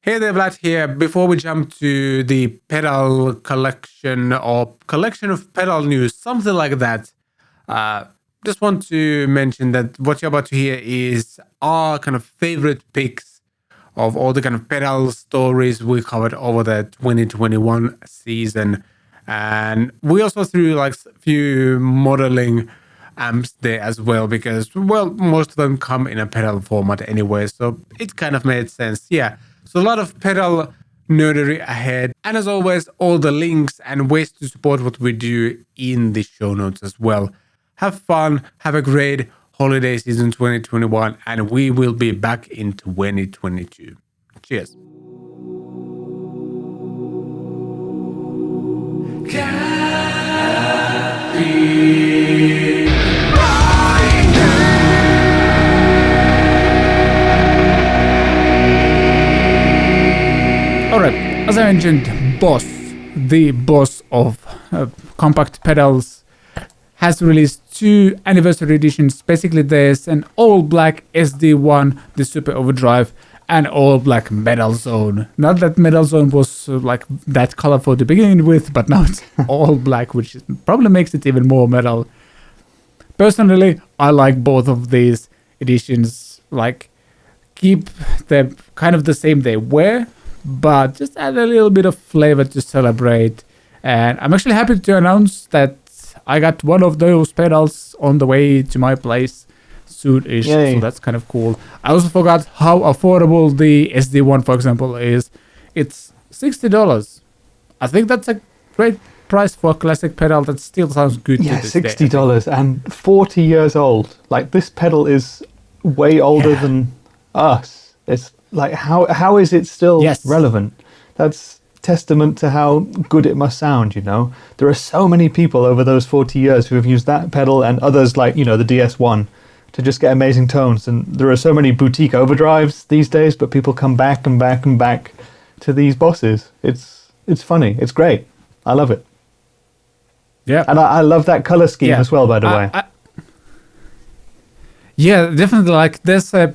Hey there, Vlad here. Before we jump to the pedal collection or collection of pedal news, something like that, just want to mention that what you're about to hear is our kind of favorite picks of all the kind of pedal stories we covered over the 2021 season. And we also threw like a few modeling amps there as well because, well, most of them come in a pedal format anyway, so it kind of made sense. Yeah. So a lot of pedal nerdery ahead. And as always, all the links and ways to support what we do in the show notes as well. Have fun, have a great holiday season 2021, and we will be back in 2022. Cheers. CatPick Fridays. Alright, as I mentioned, Boss, the boss of compact pedals, has released 2 anniversary editions. Basically, there's an all-black SD1, the Super Overdrive, and all-black Metal Zone. Not that Metal Zone was like that colorful to begin with, but now it's all black, which probably makes it even more metal. Personally, I like both of these editions. Like, keep them kind of the same they were, but just add a little bit of flavor to celebrate. And I'm actually happy to announce that I got one of those pedals on the way to my place soon-ish, so that's kind of cool. I also forgot how affordable the SD1, for example, is. It's $60. I think that's a great price for a classic pedal that still sounds good to this $60 day. and 40 years old. Like, this pedal is way older than us. It's like, how is it still relevant? That's testament to how good it must sound, you know? There are so many people over those 40 years who have used that pedal and others like, you know, the DS1 to just get amazing tones. And there are so many boutique overdrives these days, but people come back and back and back to these bosses. It's funny. It's great. I love it. Yeah. And I love that color scheme as well, by the way. Yeah, definitely. Like, there's a,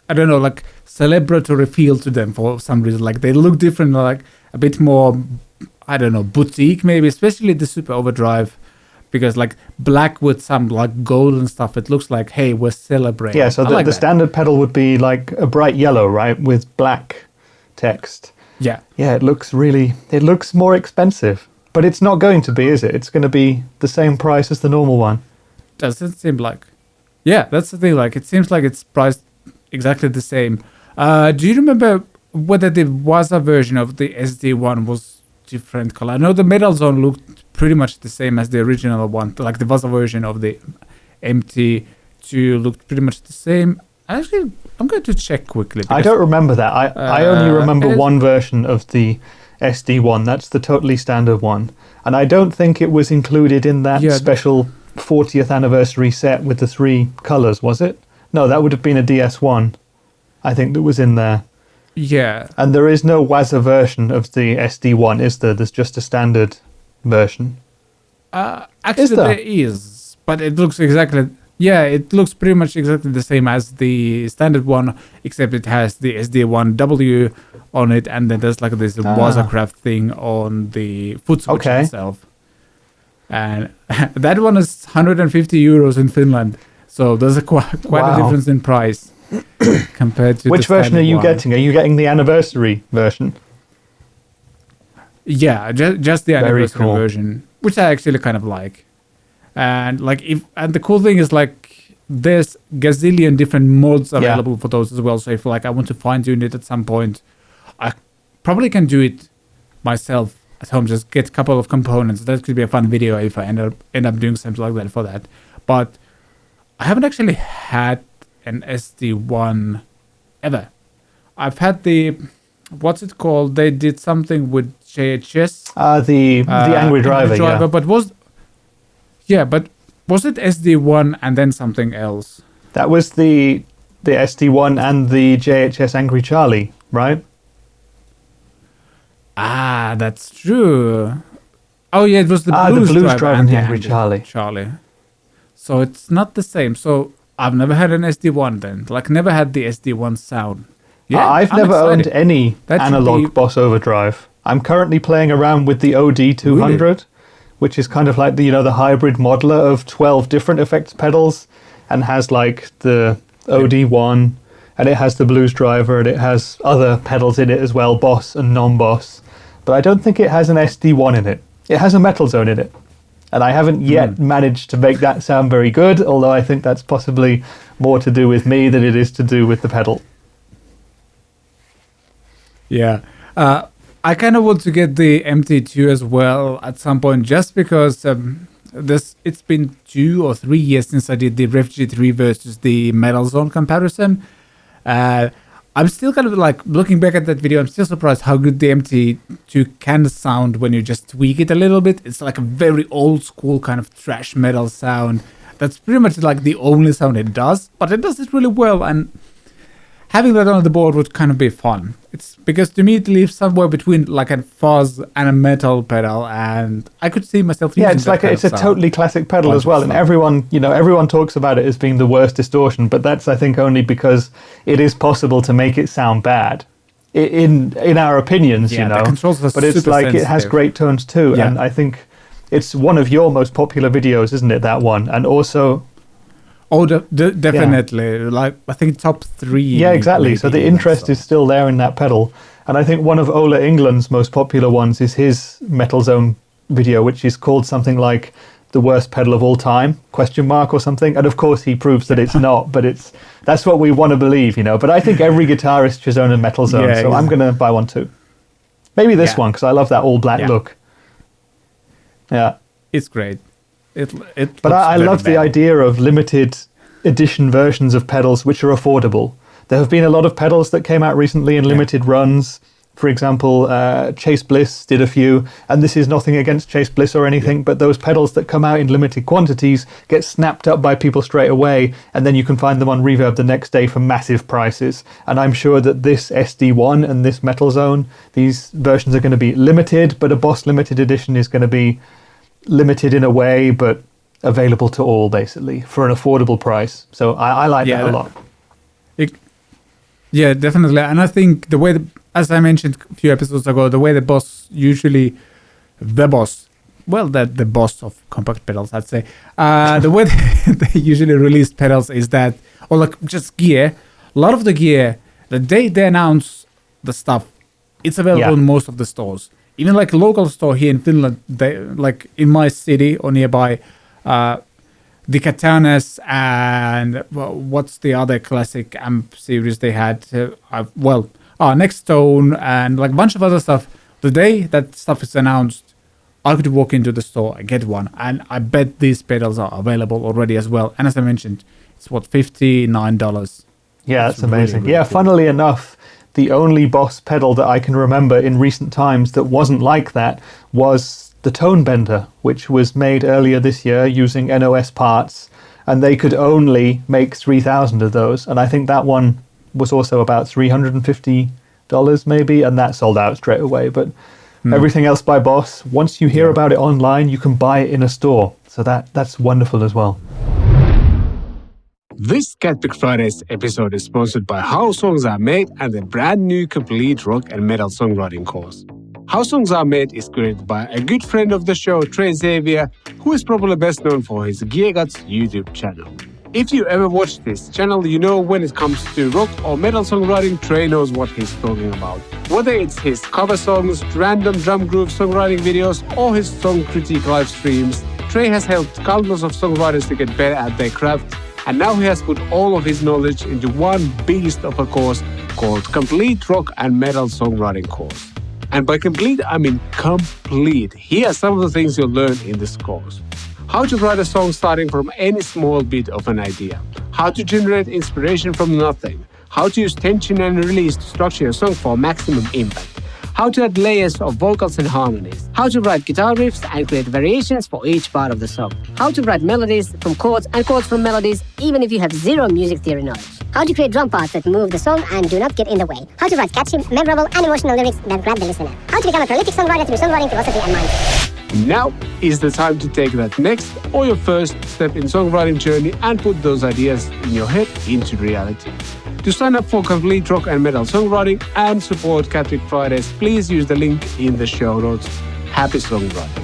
I don't know, like, celebratory feel to them for some reason. Like, they look different, like a bit more, I don't know, boutique maybe, especially the Super Overdrive, because like black with some like gold and stuff, it looks like, hey, we're celebrating. Yeah, so the standard pedal would be like a bright yellow, right, with black text. Yeah. Yeah, it looks more expensive, but it's not going to be, is it? It's going to be the same price as the normal one. Does it seem like? Yeah, that's the thing. Like, it seems like it's priced exactly the same. Do you remember whether there was a version of the SD1 was different color? I know the Metal Zone looked pretty much the same as the original one. Like, there was a version of the MT2 looked pretty much the same. Actually, I'm going to check quickly. I don't remember that. I only remember one version of the SD1. That's the totally standard one. And I don't think it was included in that special 40th anniversary set with the 3 colors, was it? No, that would have been a DS1. I think that was in there. Yeah. And there is no WASA version of the SD1, is there? There's just a standard version. Actually, there is. But it looks exactly... Yeah, it looks pretty much exactly the same as the standard one, except it has the SD1W on it, and then there's like this WASA-craft thing on the foot switch itself. And that one is 150 euros in Finland. So there's quite a difference in price compared to Which version are you getting? Are you getting the anniversary version? Yeah, just the anniversary version, which I actually kind of like. And like, and the cool thing is like there's gazillion different mods available for those as well. So if like I want to fine tune it at some point, I probably can do it myself at home. Just get a couple of components. That could be a fun video if I end up doing something like that for that. But I haven't actually had an SD1 ever. I've had the, what's it called? They did something with JHS. The Angry Driver, but was it SD1 and then something else? That was the SD1 and the JHS Angry Charlie, right? Ah, that's true. Oh yeah, it was the Blues Driver and the Angry Charlie. So it's not the same. So I've never had an SD1 then. Like, never had the SD1 sound. I've never owned any analog Boss Overdrive. I'm currently playing around with the OD-200, really? Which is kind of like the hybrid modeler of 12 different effects pedals, and has like the OD1, and it has the Blues Driver, and it has other pedals in it as well, Boss and non-Boss. But I don't think it has an SD1 in it. It has a Metal Zone in it. And I haven't yet managed to make that sound very good, although I think that's possibly more to do with me than it is to do with the pedal. Yeah. I kind of want to get the MT2 as well at some point, just because it's been 2 or 3 years since I did the Ref G3 versus the Metal Zone comparison. I'm still kind of like looking back at that video. I'm still surprised how good the MT2 can sound when you just tweak it a little bit. It's like a very old school kind of thrash metal sound. That's pretty much like the only sound it does, but it does it really well. And having that on the board would kind of be fun. It's because to me it leaves somewhere between like a fuzz and a metal pedal, and I could see myself using it's like it's a totally classic pedal as well, and everyone talks about it as being the worst distortion, but that's I think only because it is possible to make it sound bad in our opinions, the controls are but it's like sensitive. It has great tones too, and I think it's one of your most popular videos, isn't it, that one? And also definitely. Like I think top 3. Yeah, exactly. So the interest is still there in that pedal. And I think one of Ola England's most popular ones is his Metal Zone video, which is called something like the worst pedal of all time, ? Or something. And of course he proves that it's not, but that's what we want to believe, But I think every guitarist should own a Metal Zone, so I'm going to buy one too. Maybe this one, because I love that all black look. Yeah. It's great. But I love the idea of limited edition versions of pedals which are affordable. There have been a lot of pedals that came out recently in limited runs. For example, Chase Bliss did a few, and this is nothing against Chase Bliss or anything, but those pedals that come out in limited quantities get snapped up by people straight away, and then you can find them on Reverb the next day for massive prices. And I'm sure that this SD1 and this Metal Zone, these versions are going to be limited, but a Boss limited edition is going to be limited in a way, but available to all basically for an affordable price. So I like that a lot. Definitely. And I think the way, as I mentioned a few episodes ago, the way the boss of compact pedals, I'd say, the way they usually release pedals is that, or like just gear, a lot of the gear, the day they announce the stuff, it's available in most of the stores. Even like a local store here in Finland, they, like in my city or nearby, the Katanas and what's the other classic amp series they had? Nextone and like a bunch of other stuff. The day that stuff is announced, I could walk into the store and get one, and I bet these pedals are available already as well. And as I mentioned, it's $59. Yeah, that's amazing. Really, really funnily enough, the only Boss pedal that I can remember in recent times that wasn't like that was the Tone Bender, which was made earlier this year using NOS parts, and they could only make 3,000 of those. And I think that one was also about $350 maybe, and that sold out straight away. But everything else by Boss, once you hear about it online, you can buy it in a store. So that's wonderful as well. This CatPick Fridays episode is sponsored by How Songs Are Made and the brand new complete rock and metal songwriting course. How Songs Are Made is created by a good friend of the show, Trey Xavier, who is probably best known for his Gear Guts YouTube channel. If you ever watch this channel, you know when it comes to rock or metal songwriting, Trey knows what he's talking about. Whether it's his cover songs, random drum groove songwriting videos, or his song critique live streams, Trey has helped countless of songwriters to get better at their craft, and now he has put all of his knowledge into one beast of a course called Complete Rock and Metal Songwriting Course. And by complete, I mean complete. Here are some of the things you'll learn in this course. How to write a song starting from any small bit of an idea. How to generate inspiration from nothing. How to use tension and release to structure a song for maximum impact. How to add layers of vocals and harmonies. How to write guitar riffs and create variations for each part of the song. How to write melodies from chords and chords from melodies, even if you have zero music theory knowledge. How to create drum parts that move the song and do not get in the way. How to write catchy, memorable and emotional lyrics that grab the listener. How to become a prolific songwriter through songwriting philosophy and mindset. Now is the time to take that next or your first step in songwriting journey and put those ideas in your head into reality. To sign up for complete rock and metal songwriting and support CatPick Fridays, please use the link in the show notes. Happy songwriting.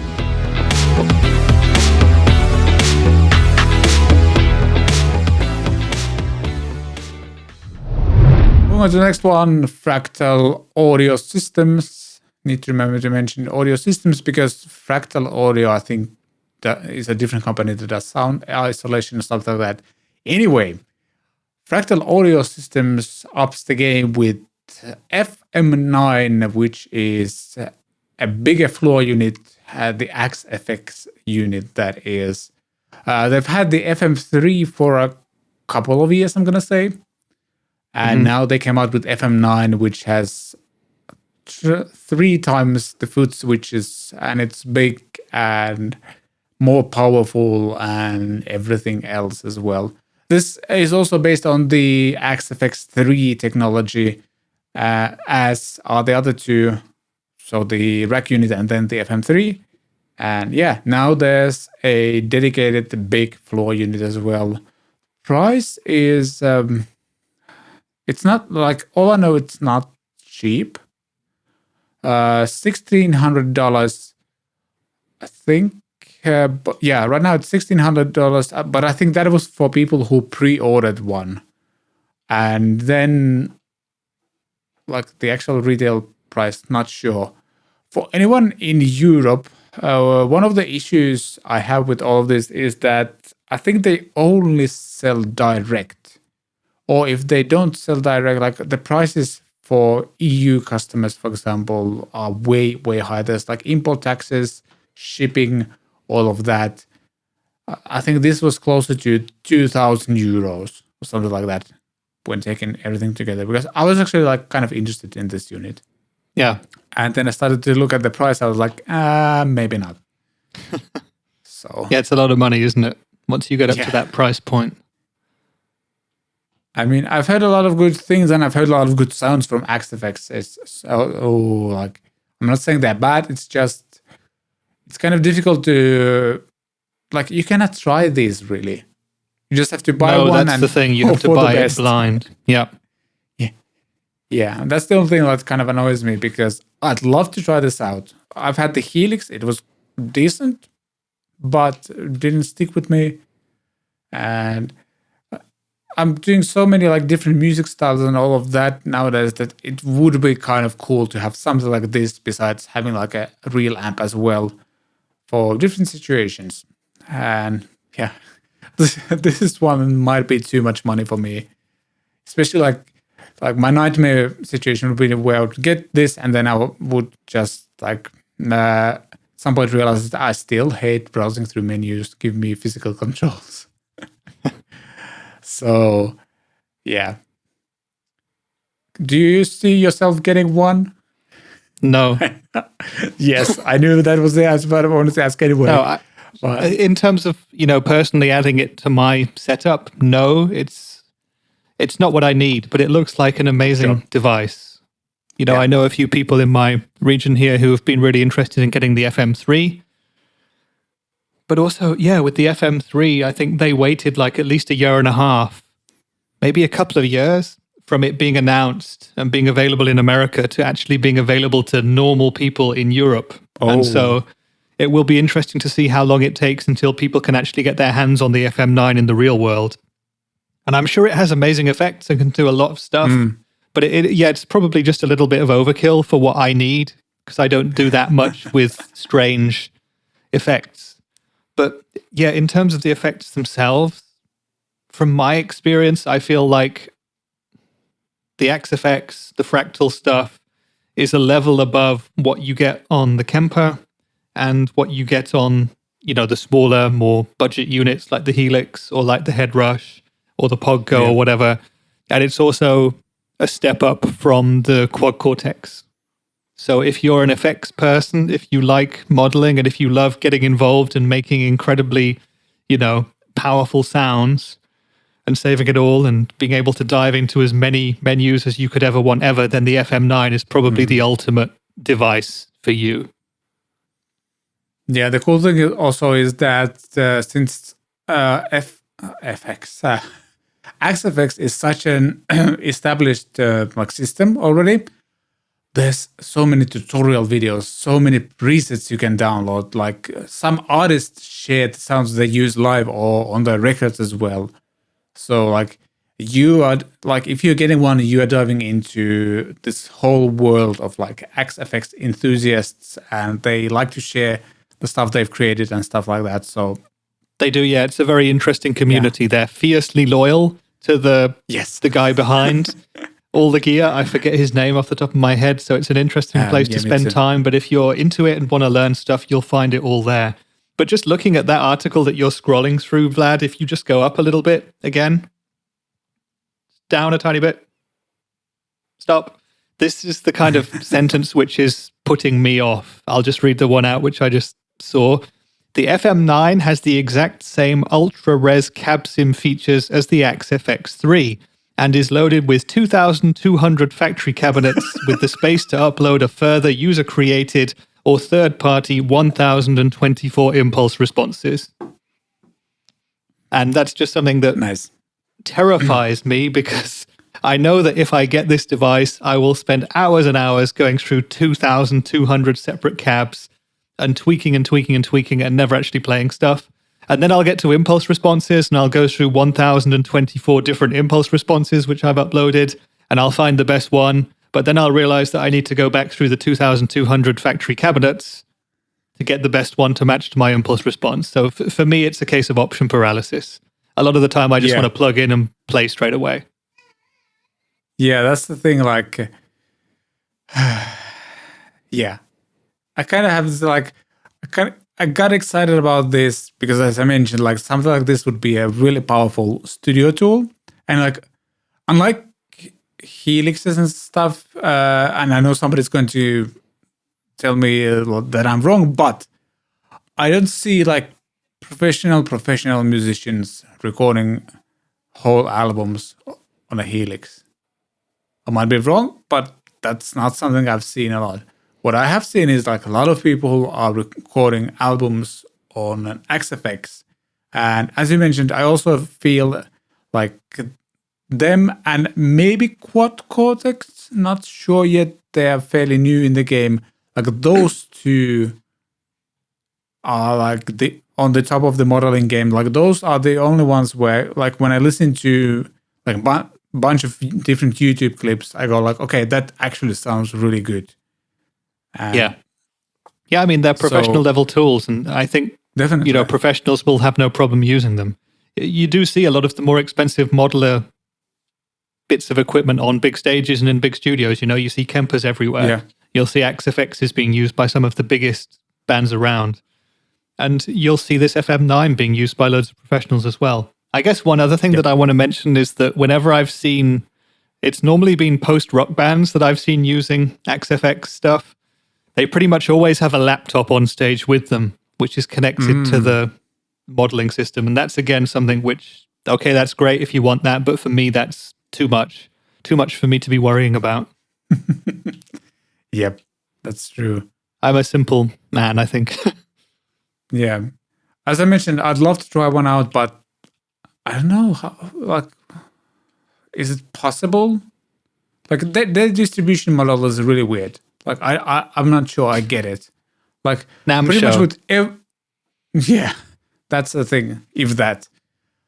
Moving on to the next one, Fractal Audio Systems. Need to remember to mention audio systems because Fractal Audio, I think, that is a different company that does sound isolation and stuff like that. Anyway, Fractal Audio Systems ups the game with FM9, which is a bigger floor unit, the XFX unit that is. They've had the FM3 for a couple of years, I'm going to say. And now they came out with FM9, which has 3 times the foot switches, and it's big and more powerful and everything else as well. This is also based on the XFX3 technology, as are the other two. So the rack unit and then the FM3. And yeah, now there's a dedicated big floor unit as well. Price is, it's not like, all I know, it's not cheap. $1,600, I think. But yeah, right now it's $1,600, but I think that was for people who pre-ordered one. And then, like the actual retail price, not sure. For anyone in Europe, one of the issues I have with all of this is that I think they only sell direct. Or if they don't sell direct, like the prices for EU customers, for example, are way, way higher. There's like import taxes, shipping, all of that. I think this was closer to 2,000 euros or something like that when taking everything together, because I was actually like kind of interested in this unit. Yeah. And then I started to look at the price. I was like, maybe not. So yeah, it's a lot of money, isn't it? Once you get up to that price point. I mean, I've heard a lot of good things and I've heard a lot of good sounds from XFX. Like, I'm not saying they're bad. It's just, it's kind of difficult to, like, you cannot try these really. You just have to buy one. No, that's the thing. You have to buy it blind. Yeah. Yeah, that's the only thing that kind of annoys me because I'd love to try this out. I've had the Helix. It was decent, but didn't stick with me. And I'm doing so many like different music styles and all of that nowadays that it would be kind of cool to have something like this besides having like a real amp as well for different situations. And yeah, this one might be too much money for me, especially like my nightmare situation would be where I would get this and then I would just like at some point realize that I still hate browsing through menus. Give me physical controls. So, yeah. Do you see yourself getting one? No. Yes, I knew that was the answer, but I wanted to ask anyway. No, in terms of, personally adding it to my setup, no, it's not what I need, but it looks like an amazing device. I know a few people in my region here who have been really interested in getting the FM3. But also, with the FM3, I think they waited like at least a year and a half, maybe a couple of years from it being announced and being available in America to actually being available to normal people in Europe. Oh. And so it will be interesting to see how long it takes until people can actually get their hands on the FM9 in the real world. And I'm sure it has amazing effects and can do a lot of stuff. But it's probably just a little bit of overkill for what I need because I don't do that much with strange effects. But yeah, in terms of the effects themselves, from my experience, I feel like the XFX, the Fractal stuff, is a level above what you get on the Kemper and what you get on, the smaller, more budget units like the Helix or like the Headrush or the Podgo or whatever. And it's also a step up from the Quad Cortex. So if you're an effects person, if you like modeling and if you love getting involved and making incredibly, powerful sounds and saving it all and being able to dive into as many menus as you could ever want ever, then the FM9 is probably the ultimate device for you. Yeah, the cool thing also is that since FX XFX is such an established like system already. There's so many tutorial videos, so many presets you can download. Like some artists share the sounds they use live or on their records as well. So like you are like, if you're getting one, you are diving into this whole world of like XFX enthusiasts, and they like to share the stuff they've created and stuff like that. So they do, yeah. It's a very interesting community. Yeah. They're fiercely loyal to the guy behind all the gear. I forget his name off the top of my head, so it's an interesting place to spend time. But if you're into it and want to learn stuff, you'll find it all there. But just looking at that article that you're scrolling through, Vlad, if you just go up a little bit again, down a tiny bit, stop. This is the kind of sentence which is putting me off. I'll just read the one out which I just saw. The FM9 has the exact same ultra-res cab sim features as the XFX3 and is loaded with 2,200 factory cabinets with the space to upload a further user-created or third-party 1,024 impulse responses. And that's just something that terrifies me, because I know that if I get this device, I will spend hours and hours going through 2,200 separate cabs and tweaking and never actually playing stuff. And then I'll get to impulse responses and I'll go through 1,024 different impulse responses which I've uploaded, and I'll find the best one. But then I'll realize that I need to go back through the 2,200 factory cabinets to get the best one to match to my impulse response. So for me, it's a case of option paralysis. A lot of the time I just want to plug in and play straight away. Yeah, that's the thing. Like, yeah. I kind of have this, like, I got excited about this because, as I mentioned, like something like this would be a really powerful studio tool. And like, unlike helixes and stuff, and I know somebody's going to tell me that I'm wrong, but I don't see like professional musicians recording whole albums on a helix. I might be wrong, but that's not something I've seen a lot. What I have seen is like a lot of people are recording albums on an XFX. And as you mentioned, I also feel like them and maybe Quad Cortex, not sure yet, they are fairly new in the game. Like those two are like on the top of the modeling game. Like those are the only ones where, like, when I listen to like a bunch of different YouTube clips, I go like, okay, that actually sounds really good. Yeah, I mean, they're professional level tools, and I think definitely, professionals will have no problem using them. You do see a lot of the more expensive modeler bits of equipment on big stages and in big studios. You see Kempers everywhere. Yeah. You'll see XFXs being used by some of the biggest bands around, and you'll see this FM9 being used by loads of professionals as well. I guess one other thing that I want to mention is that whenever I've seen, it's normally been post-rock bands that I've seen using XFX stuff. They pretty much always have a laptop on stage with them, which is connected to the modeling system. And that's, again, something which, okay, that's great if you want that, but for me, that's too much for me to be worrying about. Yep, that's true. I'm a simple man, I think. Yeah. As I mentioned, I'd love to try one out, but I don't know how, like, is it possible? Like, their distribution model is really weird. Like, I'm not sure I get it. Like, pretty much with yeah, that's the thing, if that.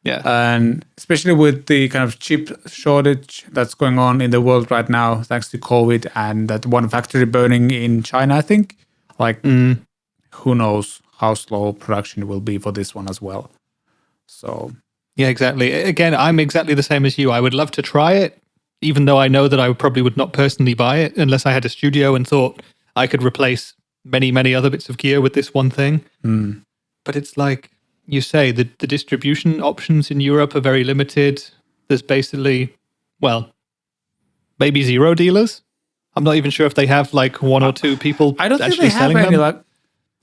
Yeah. And especially with the kind of chip shortage that's going on in the world right now, thanks to COVID and that one factory burning in China, I think. Like, who knows how slow production will be for this one as well. So. Yeah, exactly. Again, I'm exactly the same as you. I would love to try it, even though I know that I probably would not personally buy it unless I had a studio and thought I could replace many, many other bits of gear with this one thing. But it's like you say, the distribution options in Europe are very limited. There's basically, well, maybe zero dealers. I'm not even sure if they have like one or two people I don't actually think they selling have any, them.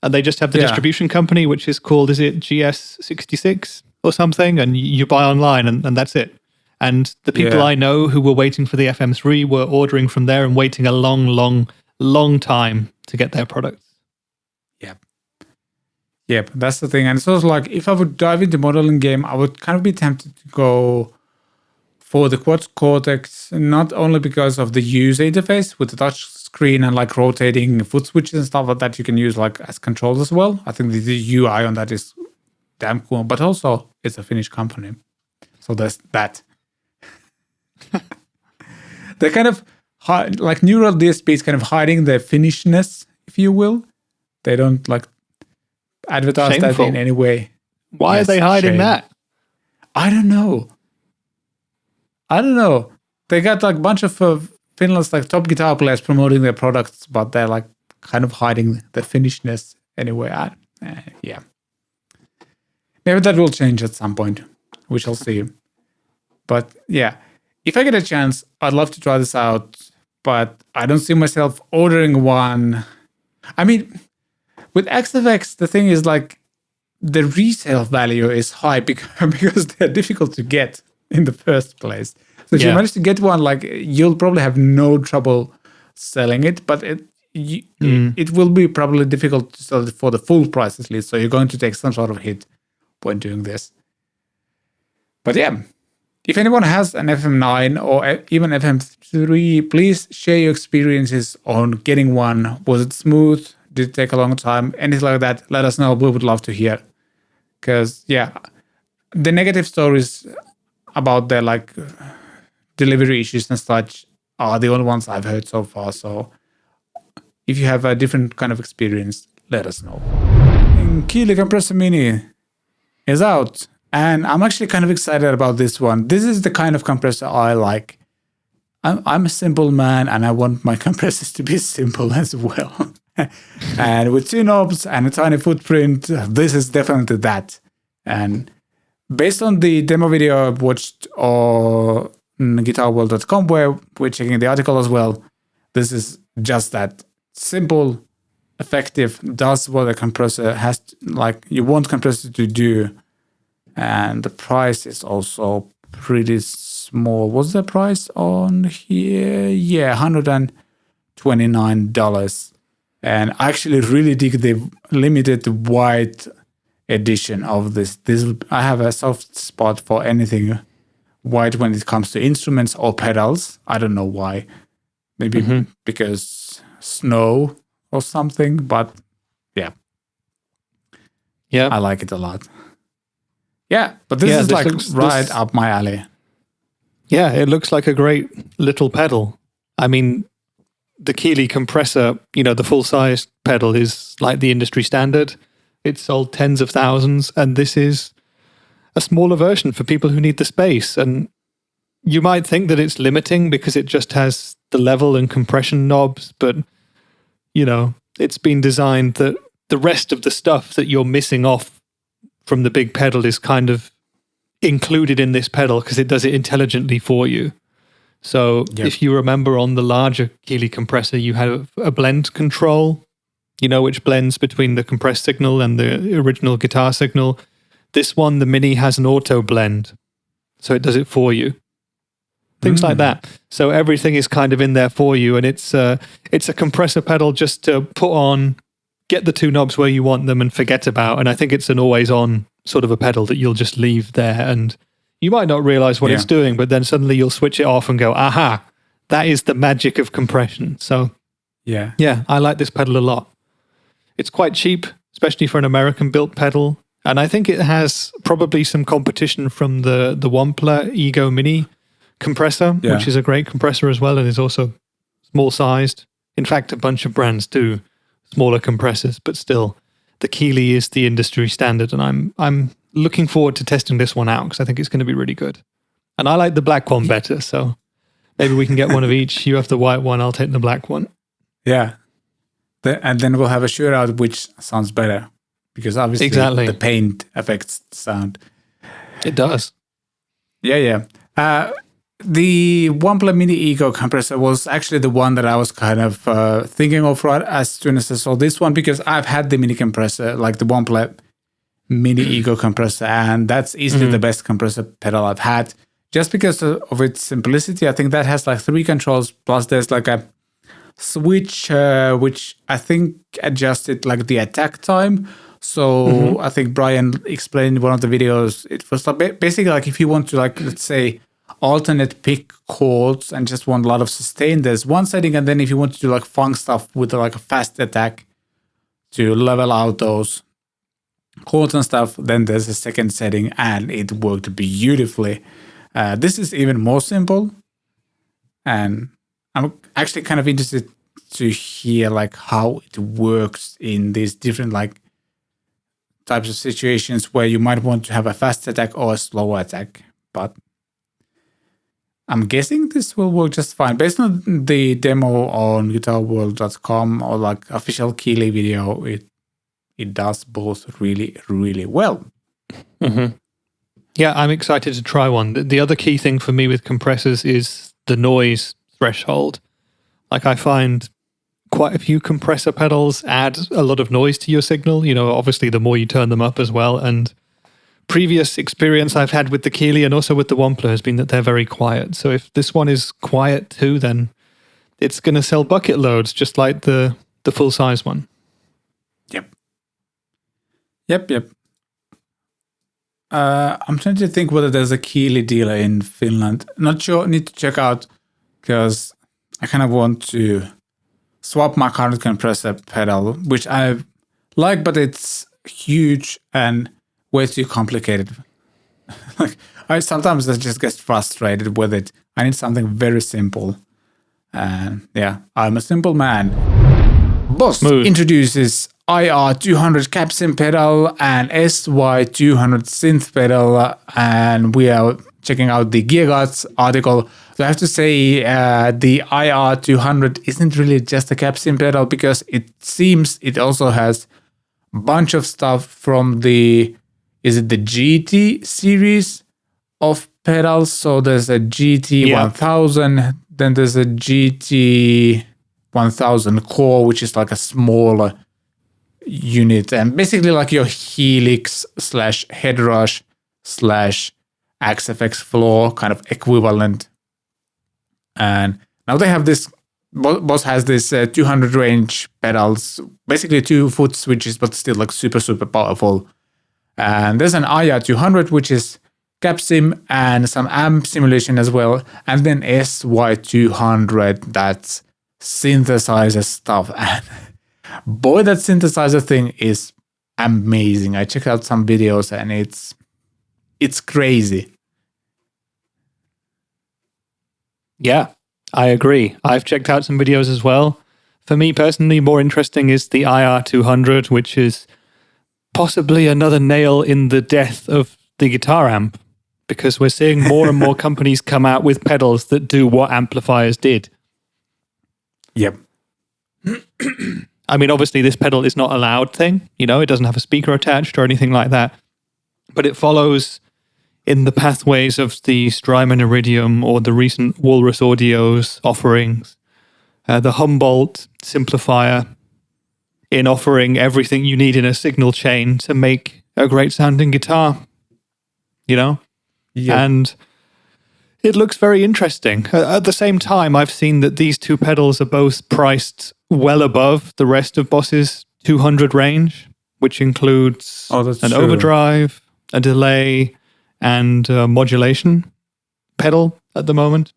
And they just have the distribution company, which is called, is it GS66 or something? And you buy online and that's it. And the people I know who were waiting for the FM3 were ordering from there and waiting a long, long, long time to get their products. Yep, that's the thing. And so it's like, if I would dive into modeling game, I would kind of be tempted to go for the Quad Cortex, not only because of the user interface with the touch screen and like rotating foot switches and stuff like that you can use like as controls as well. I think the UI on that is damn cool, but also it's a Finnish company. So there's that. They're kind of like neural DSP is kind of hiding their Finnishness, if you will. They don't like advertise Shameful. that in any way. Why are they hiding that? I don't know. They got like a bunch of Finland's like top guitar players promoting their products, but they're like kind of hiding the Finnishness anyway. Yeah. Maybe that will change at some point. We shall see. But yeah, if I get a chance, I'd love to try this out, but I don't see myself ordering one. I mean, with XFX, the thing is like the resale value is high because they're difficult to get in the first place. So if you manage to get one, like you'll probably have no trouble selling it, but it will be probably difficult to sell it for the full price at least. So you're going to take some sort of hit when doing this. But yeah, if anyone has an FM9 or even FM3, please share your experiences on getting one. Was it smooth? Did it take a long time? Anything like that, let us know. We would love to hear. Because, yeah, the negative stories about their like delivery issues and such are the only ones I've heard so far. So if you have a different kind of experience, let us know. And Keeley Compressor Mini is out. And I'm actually kind of excited about this one. This is the kind of compressor I like. I'm a simple man and I want my compressors to be simple as well. And with 2 knobs and a tiny footprint, this is definitely that. And based on the demo video I watched on guitarworld.com, where we're checking the article as well, this is just that. Simple, effective, does what a compressor has to, like you want compressor to do. And the price is also pretty small. What's the price on here? Yeah, $129. And I actually really dig the limited white edition of this. I have a soft spot for anything white when it comes to instruments or pedals. I don't know why. Maybe because snow or something, but yeah. I like it a lot. Yeah, but this is like right up my alley. Yeah, it looks like a great little pedal. I mean, the Keeley compressor, the full-size pedal is like the industry standard. It's sold tens of thousands, and this is a smaller version for people who need the space. And you might think that it's limiting because it just has the level and compression knobs, but, it's been designed that the rest of the stuff that you're missing off from the big pedal is kind of included in this pedal because it does it intelligently for you. So if you remember on the larger Keeley compressor, you have a blend control, which blends between the compressed signal and the original guitar signal. This one, the Mini, has an auto blend. So it does it for you. Things like that. So everything is kind of in there for you. And it's a compressor pedal just to put on, get the 2 knobs where you want them and forget about. And I think it's an always on sort of a pedal that you'll just leave there. And you might not realize what it's doing, but then suddenly you'll switch it off and go, aha, that is the magic of compression. So yeah, I like this pedal a lot. It's quite cheap, especially for an American built pedal. And I think it has probably some competition from the Wampler Ego Mini compressor, which is a great compressor as well. And is also small sized. In fact, a bunch of brands do smaller compressors, but still the Keeley is the industry standard, and I'm looking forward to testing this one out because I think it's going to be really good. And I like the black one better, so maybe we can get one of each. You have the white one, I'll take the black one. Yeah. And then we'll have a shootout which sounds better, because obviously the paint affects the sound. It does. Yeah. The Wampler Mini Ego compressor was actually the one that I was kind of thinking of right as soon as I saw this one, because I've had the mini compressor, like the Wampler Mini Ego compressor, and that's easily the best compressor pedal I've had, just because of its simplicity. I think that has like 3 controls, plus there's like a switch which I think adjusted like the attack time. So I think Brian explained in one of the videos, it was like basically like if you want to, like, let's say alternate pick chords and just want a lot of sustain, there's one setting. And then if you want to do like funk stuff with like a fast attack to level out those chords and stuff, then there's a second setting, and it worked beautifully. This is even more simple, and I'm actually kind of interested to hear like how it works in these different like types of situations where you might want to have a fast attack or a slow attack. But I'm guessing this will work just fine based on the demo on guitarworld.com or like official Keeley video. It does both really, really well. Mm-hmm. Yeah, I'm excited to try one. The other key thing for me with compressors is the noise threshold. Like I find quite a few compressor pedals add a lot of noise to your signal. You know, obviously the more you turn them up as well. And previous experience I've had with the Keeley and also with the Wampler has been that they're very quiet. So if this one is quiet too, then it's going to sell bucket loads, just like the full-size one. Yep. I'm trying to think whether there's a Keeley dealer in Finland. Not sure. Need to check out because I kind of want to swap my current compressor pedal, which I like, but it's huge and way too complicated. Like I sometimes just get frustrated with it. I need something very simple. And yeah, I'm a simple man. Boss introduces IR-200 capsim pedal and SY-200 synth pedal, and we are checking out the GearGuards article. So I have to say the IR-200 isn't really just a capsim pedal because it seems it also has a bunch of stuff from the GT series of pedals. So there's a GT 1000, then there's a GT 1000 core, which is like a smaller unit, and basically like your Helix / Headrush / XFX floor kind of equivalent. And now they have this, Boss has this 200 range pedals, basically 2 foot switches, but still like super, super powerful. And there's an IR-200, which is capsim and some amp simulation as well. And then SY-200, that's synthesizer stuff. And boy, that synthesizer thing is amazing. I checked out some videos and it's crazy. Yeah, I agree. I've checked out some videos as well. For me personally, more interesting is the IR-200, which is possibly another nail in the death of the guitar amp, because we're seeing more and more companies come out with pedals that do what amplifiers did. Yep. I mean, obviously this pedal is not a loud thing, you know, it doesn't have a speaker attached or anything like that, but it follows in the pathways of the Strymon Iridium or the recent Walrus Audio's offerings, the Humboldt simplifier, in offering everything you need in a signal chain to make a great sounding guitar, you know? Yeah. And it looks very interesting. At the same time, I've seen that these two pedals are both priced well above the rest of Boss's 200 range, which includes an overdrive, a delay, and a modulation pedal at the moment.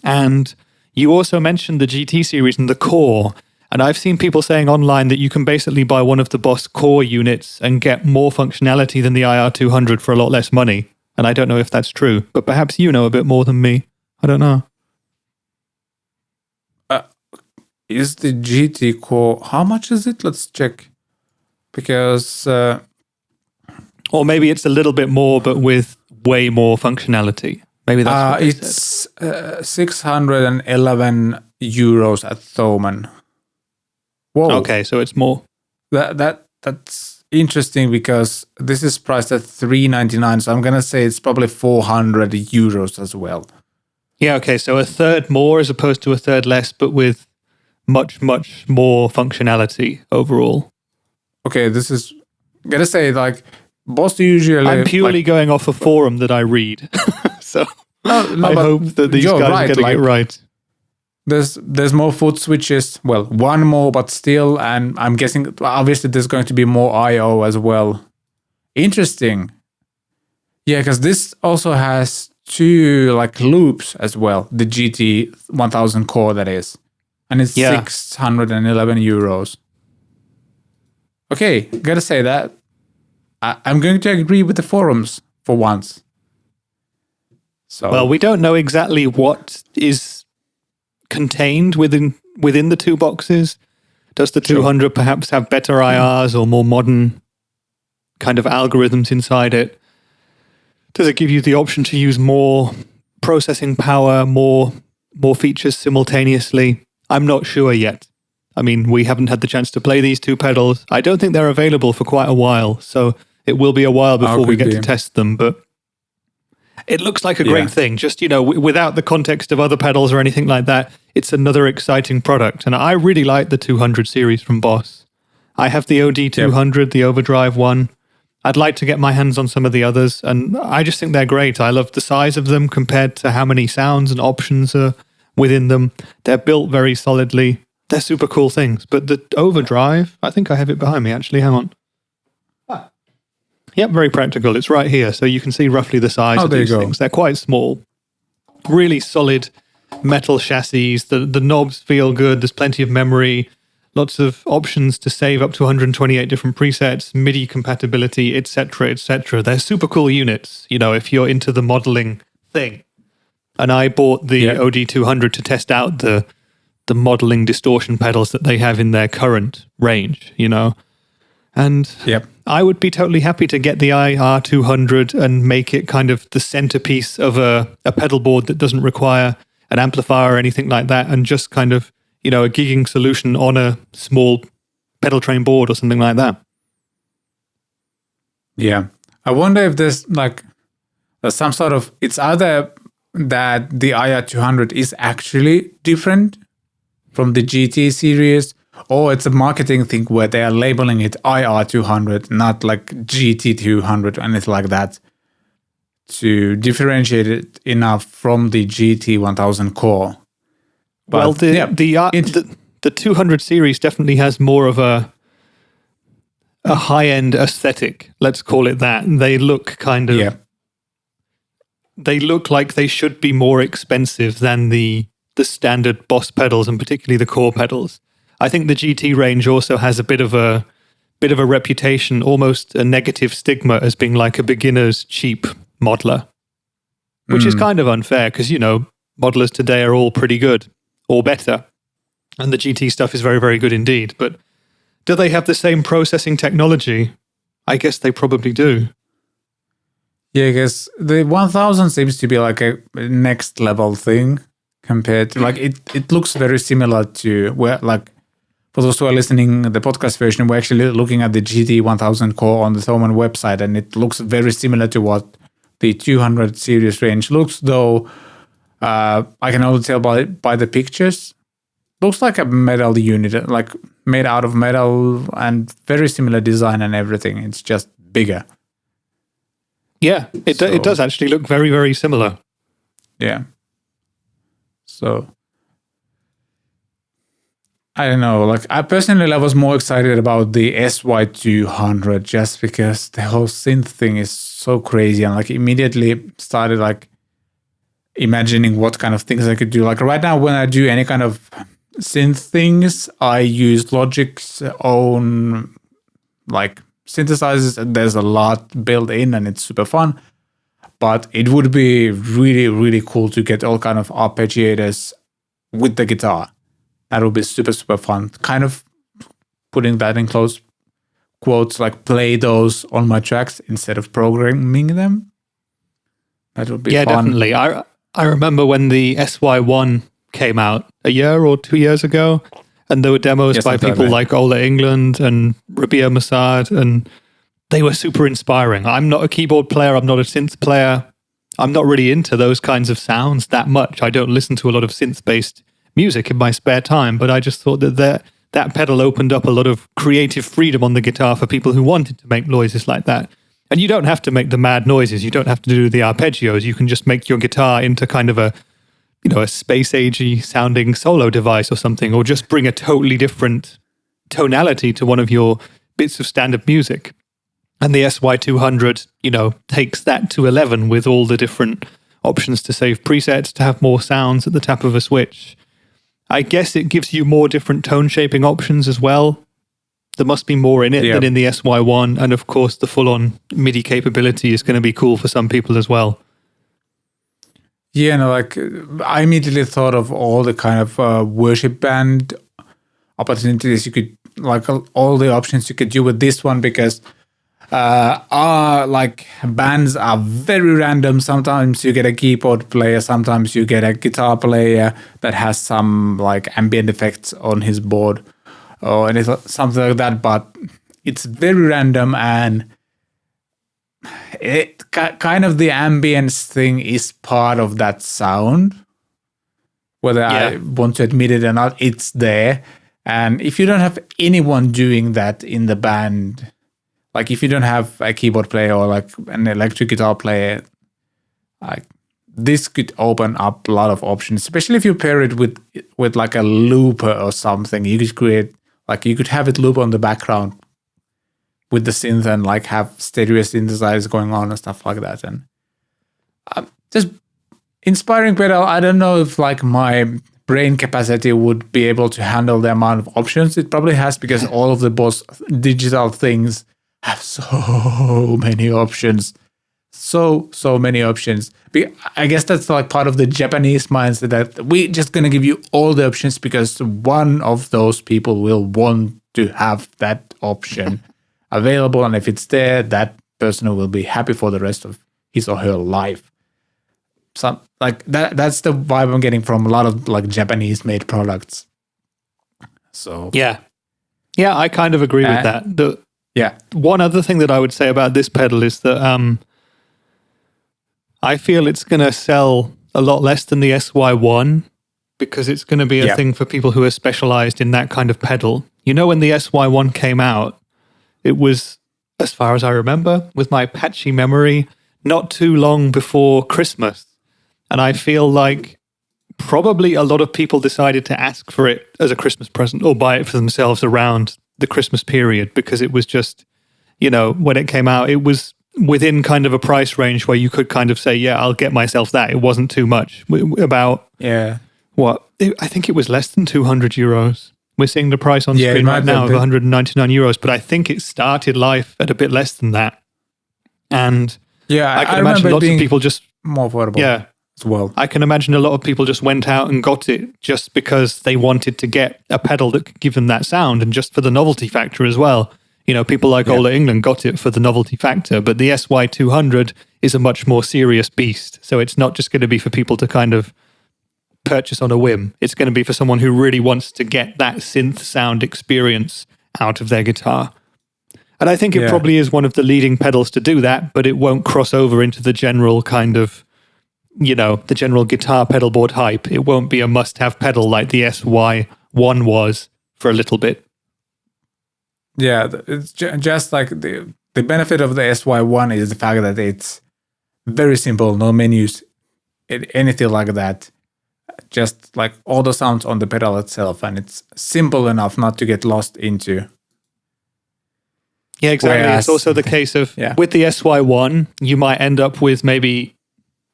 And you also mentioned the GT series and the core. And I've seen people saying online that you can basically buy one of the Boss core units and get more functionality than the IR-200 for a lot less money. And I don't know if that's true, but perhaps you know a bit more than me. I don't know. Is the GT core, how much is it? Let's check. Because... or maybe it's a little bit more, but with way more functionality. Maybe that's what it's 611 euros at Thomann. Whoa. Okay, so it's more. That's interesting because this is priced at $399, so I'm gonna say it's probably 400 euros as well. Yeah, okay, so a third more as opposed to a third less, but with much, much more functionality overall. Okay, this is gotta say like Boss usually. I'm purely going off a forum that I read, so I hope that these guys are getting it right. There's more foot switches. Well, one more, but still, and I'm guessing obviously there's going to be more I/O as well. Interesting. Yeah, because this also has 2 like loops as well. The GT 1000 core, that is. And it's 611 euros. Okay, gotta say that. I'm going to agree with the forums for once. So, well, we don't know exactly what is contained within the 2 boxes. Does the 200 perhaps have better IRs or more modern kind of algorithms inside it? Does it give you the option to use more processing power, more features simultaneously? I'm not sure yet. I mean, we haven't had the chance to play these 2 pedals. I don't think they're available for quite a while, so it will be a while before we get to test them, but it looks like a great thing. Just, without the context of other pedals or anything like that, it's another exciting product. And I really like the 200 series from Boss. I have the OD200, the overdrive one. I'd like to get my hands on some of the others, and I just think they're great. I love the size of them compared to how many sounds and options are within them. They're built very solidly. They're super cool things. But the overdrive, I think I have it behind me, actually. Hang on. Yep, very practical. It's right here, so you can see roughly the size of these things. They're quite small. Really solid metal chassis. The knobs feel good. There's plenty of memory. Lots of options to save up to 128 different presets, MIDI compatibility, etc., etc. They're super cool units, if you're into the modeling thing. And I bought the OD200 to test out the modeling distortion pedals that they have in their current range, And I would be totally happy to get the IR-200 and make it kind of the centerpiece of a pedal board that doesn't require an amplifier or anything like that, and just kind of, a gigging solution on a small pedal train board or something like that. Yeah. I wonder if there's some sort of, it's either that the IR-200 is actually different from the GT series, or it's a marketing thing where they are labeling it IR-200, not like GT200 or anything like that, to differentiate it enough from the GT 1000 core. But, the 200 series definitely has more of a high-end aesthetic, let's call it that. They look kind of... They look like they should be more expensive than the standard Boss pedals, and particularly the core pedals. I think the GT range also has a bit of a reputation, almost a negative stigma, as being like a beginner's cheap modeler, which is kind of unfair because, modelers today are all pretty good or better. And the GT stuff is very, very good indeed. But do they have the same processing technology? I guess they probably do. Yeah, I guess the 1000 seems to be like a next level thing compared to, it looks very similar to where, for those who are listening the podcast version, we're actually looking at the GT 1000 core on the Thomann website, and it looks very similar to what the 200 series range looks, though I can only tell by the pictures. Looks like a metal unit, made out of metal, and very similar design and everything. It's just bigger. Yeah, it does actually look very, very similar. Yeah. So, I don't know. I personally was more excited about the SY-200 just because the whole synth thing is so crazy, and immediately started imagining what kind of things I could do. Right now, when I do any kind of synth things, I use Logic's own synthesizers, and there's a lot built in, and it's super fun. But it would be really, really cool to get all kind of arpeggiators with the guitar. That would be super, super fun. Kind of putting that in close quotes, play those on my tracks instead of programming them. That would be fun. Yeah, definitely. I remember when the SY-1 came out a year or 2 years ago, and there were demos by people like Ola England and Rabia Massad, and they were super inspiring. I'm not a keyboard player. I'm not a synth player. I'm not really into those kinds of sounds that much. I don't listen to a lot of synth-based music in my spare time, but I just thought that pedal opened up a lot of creative freedom on the guitar for people who wanted to make noises like that. And you don't have to make the mad noises. You don't have to do the arpeggios. You can just make your guitar into kind of a space-agey sounding solo device or something, or just bring a totally different tonality to one of your bits of standard music. And the SY-200, takes that to 11 with all the different options to save presets, to have more sounds at the tap of a switch. I guess it gives you more different tone shaping options as well. There must be more in it than in the SY-1. And of course, the full-on MIDI capability is going to be cool for some people as well. Yeah, no, like I immediately thought of all the kind of worship band opportunities you could, like all the options you could do with this one, because our like bands are very random. Sometimes you get a keyboard player, sometimes you get a guitar player that has some like ambient effects on his board or anything, something like that. But it's very random, and it kind of the ambience thing is part of that sound. Whether I want to admit it or not, it's there. And if you don't have anyone doing that in the band, like if you don't have a keyboard player or like an electric guitar player, like this could open up a lot of options, especially if you pair it with like a looper or something. You could create, like you could have it loop on the background with the synth and like have stereo synthesizers going on and stuff like that. And just inspiring pedal. I don't know if like my brain capacity would be able to handle the amount of options it probably has, because all of the Boss digital things have so many options. So many options. I guess that's like part of the Japanese mindset that we're just going to give you all the options because one of those people will want to have that option available. And if it's there, that person will be happy for the rest of his or her life. So like that's the vibe I'm getting from a lot of like Japanese made products. So yeah, I kind of agree with that. One other thing that I would say about this pedal is that I feel it's going to sell a lot less than the SY-1 because it's going to be a thing for people who are specialized in that kind of pedal. You know, when the SY-1 came out, it was, as far as I remember, with my patchy memory, not too long before Christmas. And I feel like probably a lot of people decided to ask for it as a Christmas present or buy it for themselves around the Christmas period, because it was just, you know, when it came out, it was within kind of a price range where you could kind of say, yeah, I'll get myself that. It wasn't too much. About, I think it was less than 200 euros. We're seeing the price on screen right now of 199 euros, but I think it started life at a bit less than that. And I can imagine lots of people just more affordable. Yeah. As well. I can imagine a lot of people just went out and got it just because they wanted to get a pedal that could give them that sound, and just for the novelty factor as well. You know, people like Ola England got it for the novelty factor, but the SY-200 is a much more serious beast. So it's not just going to be for people to kind of purchase on a whim. It's going to be for someone who really wants to get that synth sound experience out of their guitar. And I think it probably is one of the leading pedals to do that, but it won't cross over into the general kind of, you know, the general guitar pedal board hype. It won't be a must-have pedal like the SY-1 was for a little bit. Yeah, it's just like the benefit of the SY-1 is the fact that it's very simple, no menus, anything like that. Just like all the sounds on the pedal itself, and it's simple enough not to get lost into. Yeah, exactly. Whereas, it's also the case of with the SY-1, you might end up with maybe,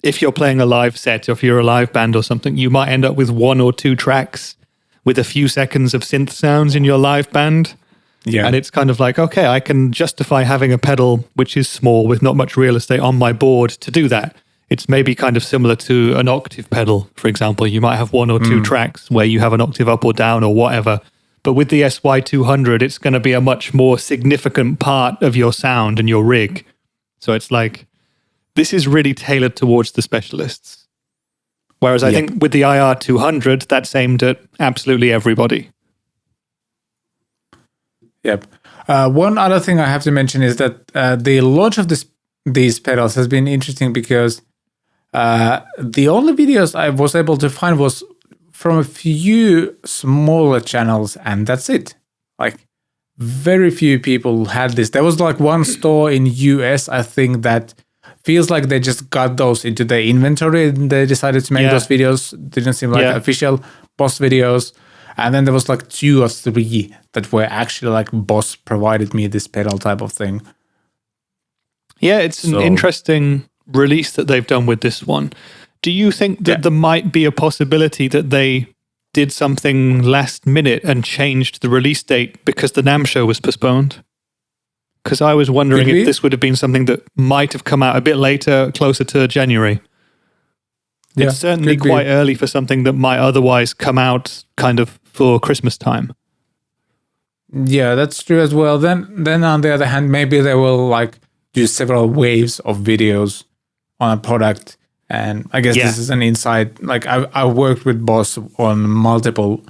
if you're playing a live set, or if you're a live band or something, you might end up with 1 or 2 tracks with a few seconds of synth sounds in your live band. Yeah. And it's kind of like, okay, I can justify having a pedal which is small with not much real estate on my board to do that. It's maybe kind of similar to an octave pedal, for example. You might have 1 or 2 tracks where you have an octave up or down or whatever. But with the SY-200, it's going to be a much more significant part of your sound and your rig. So it's like, this is really tailored towards the specialists. Whereas I think with the IR-200, that's aimed at absolutely everybody. Yep. One other thing I have to mention is that the launch of these pedals has been interesting, because the only videos I was able to find was from a few smaller channels, and that's it. Like, very few people had this. There was like one store in US, I think, that feels like they just got those into their inventory and they decided to make those videos. Didn't seem like official Boss videos. And then there was like 2 or 3 that were actually like Boss provided me this pedal type of thing. Yeah, it's an interesting release that they've done with this one. Do you think that there might be a possibility that they did something last minute and changed the release date because the NAMM show was postponed? Because I was wondering if this would have been something that might have come out a bit later, closer to January. It's certainly quite early for something that might otherwise come out kind of for Christmas time. Yeah, that's true as well. Then on the other hand, maybe they will like do several waves of videos on a product. And I guess this is an insight. Like I worked with Boss on multiple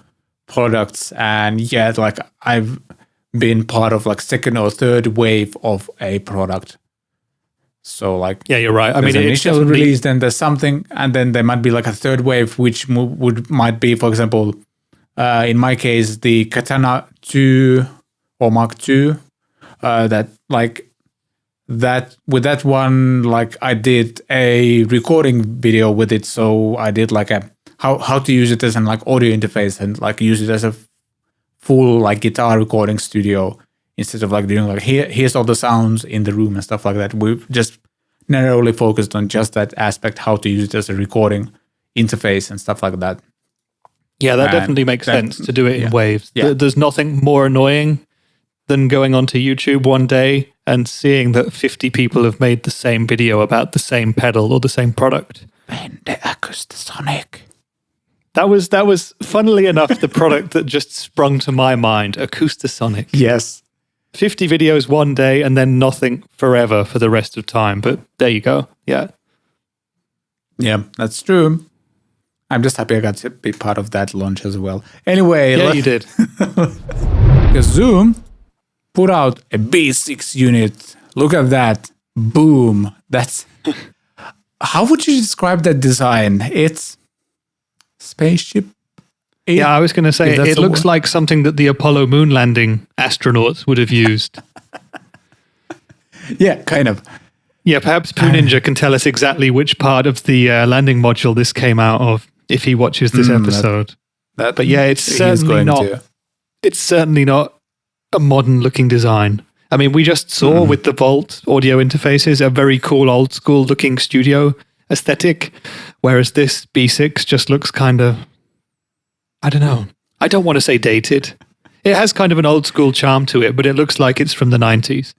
products, and like I've been part of like second or third wave of a product. So like you're right. I mean, initial release, then there's something, and then there might be like a third wave, which might be, for example, in my case, the Katana 2 or Mark II. That like. That with that one, like I did a recording video with it, so I did like a how to use it as an like audio interface and like use it as a full like guitar recording studio instead of like doing like here's all the sounds in the room and stuff like that. We've just narrowly focused on just that aspect, how to use it as a recording interface and stuff like that. Yeah, that definitely makes sense to do it in waves. Yeah. There's nothing more annoying than going onto YouTube one day and seeing that 50 people have made the same video about the same pedal or the same product. And the Acoustasonic. That was funnily enough the product that just sprung to my mind, Acoustasonic. Yes. 50 videos one day and then nothing forever for the rest of time. But there you go. Yeah. Yeah, that's true. I'm just happy I got to be part of that launch as well. Anyway. Yeah, you did. Because Zoom put out a B6 unit. Look at that. Boom. That's... How would you describe that design? It's spaceship. I was going to say, it looks like something that the Apollo moon landing astronauts would have used. Yeah, kind of. Yeah, perhaps Poo Ninja can tell us exactly which part of the landing module this came out of if he watches this episode. But yeah, it's certainly not a modern looking design. I mean, we just saw with the Volt audio interfaces a very cool old school looking studio aesthetic, whereas this B6 just looks kind of, I don't know. I don't want to say dated. It has kind of an old school charm to it, but it looks like it's from the 90s.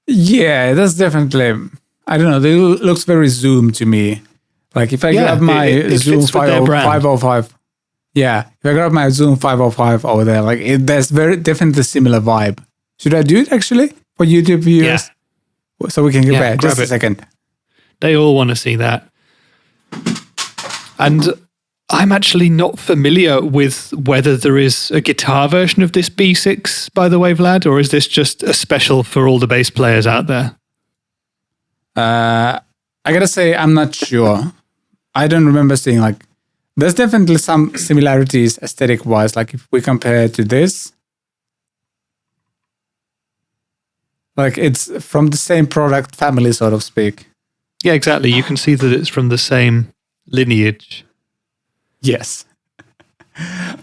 Yeah, that's definitely, I don't know, it looks very Zoom to me. Like if I grab my Zoom 505, if I grab my Zoom 505 over there, like there's very definitely similar vibe. Should I do it actually for YouTube viewers? Yeah. So we can compare. Just a second. They all want to see that. And I'm actually not familiar with whether there is a guitar version of this B6, by the way, Vlad, or is this just a special for all the bass players out there? I gotta say, I'm not sure. I don't remember seeing like, there's definitely some similarities aesthetic-wise, like if we compare to this. Like it's from the same product family, so to speak. Yeah, exactly. You can see that it's from the same lineage. Yes.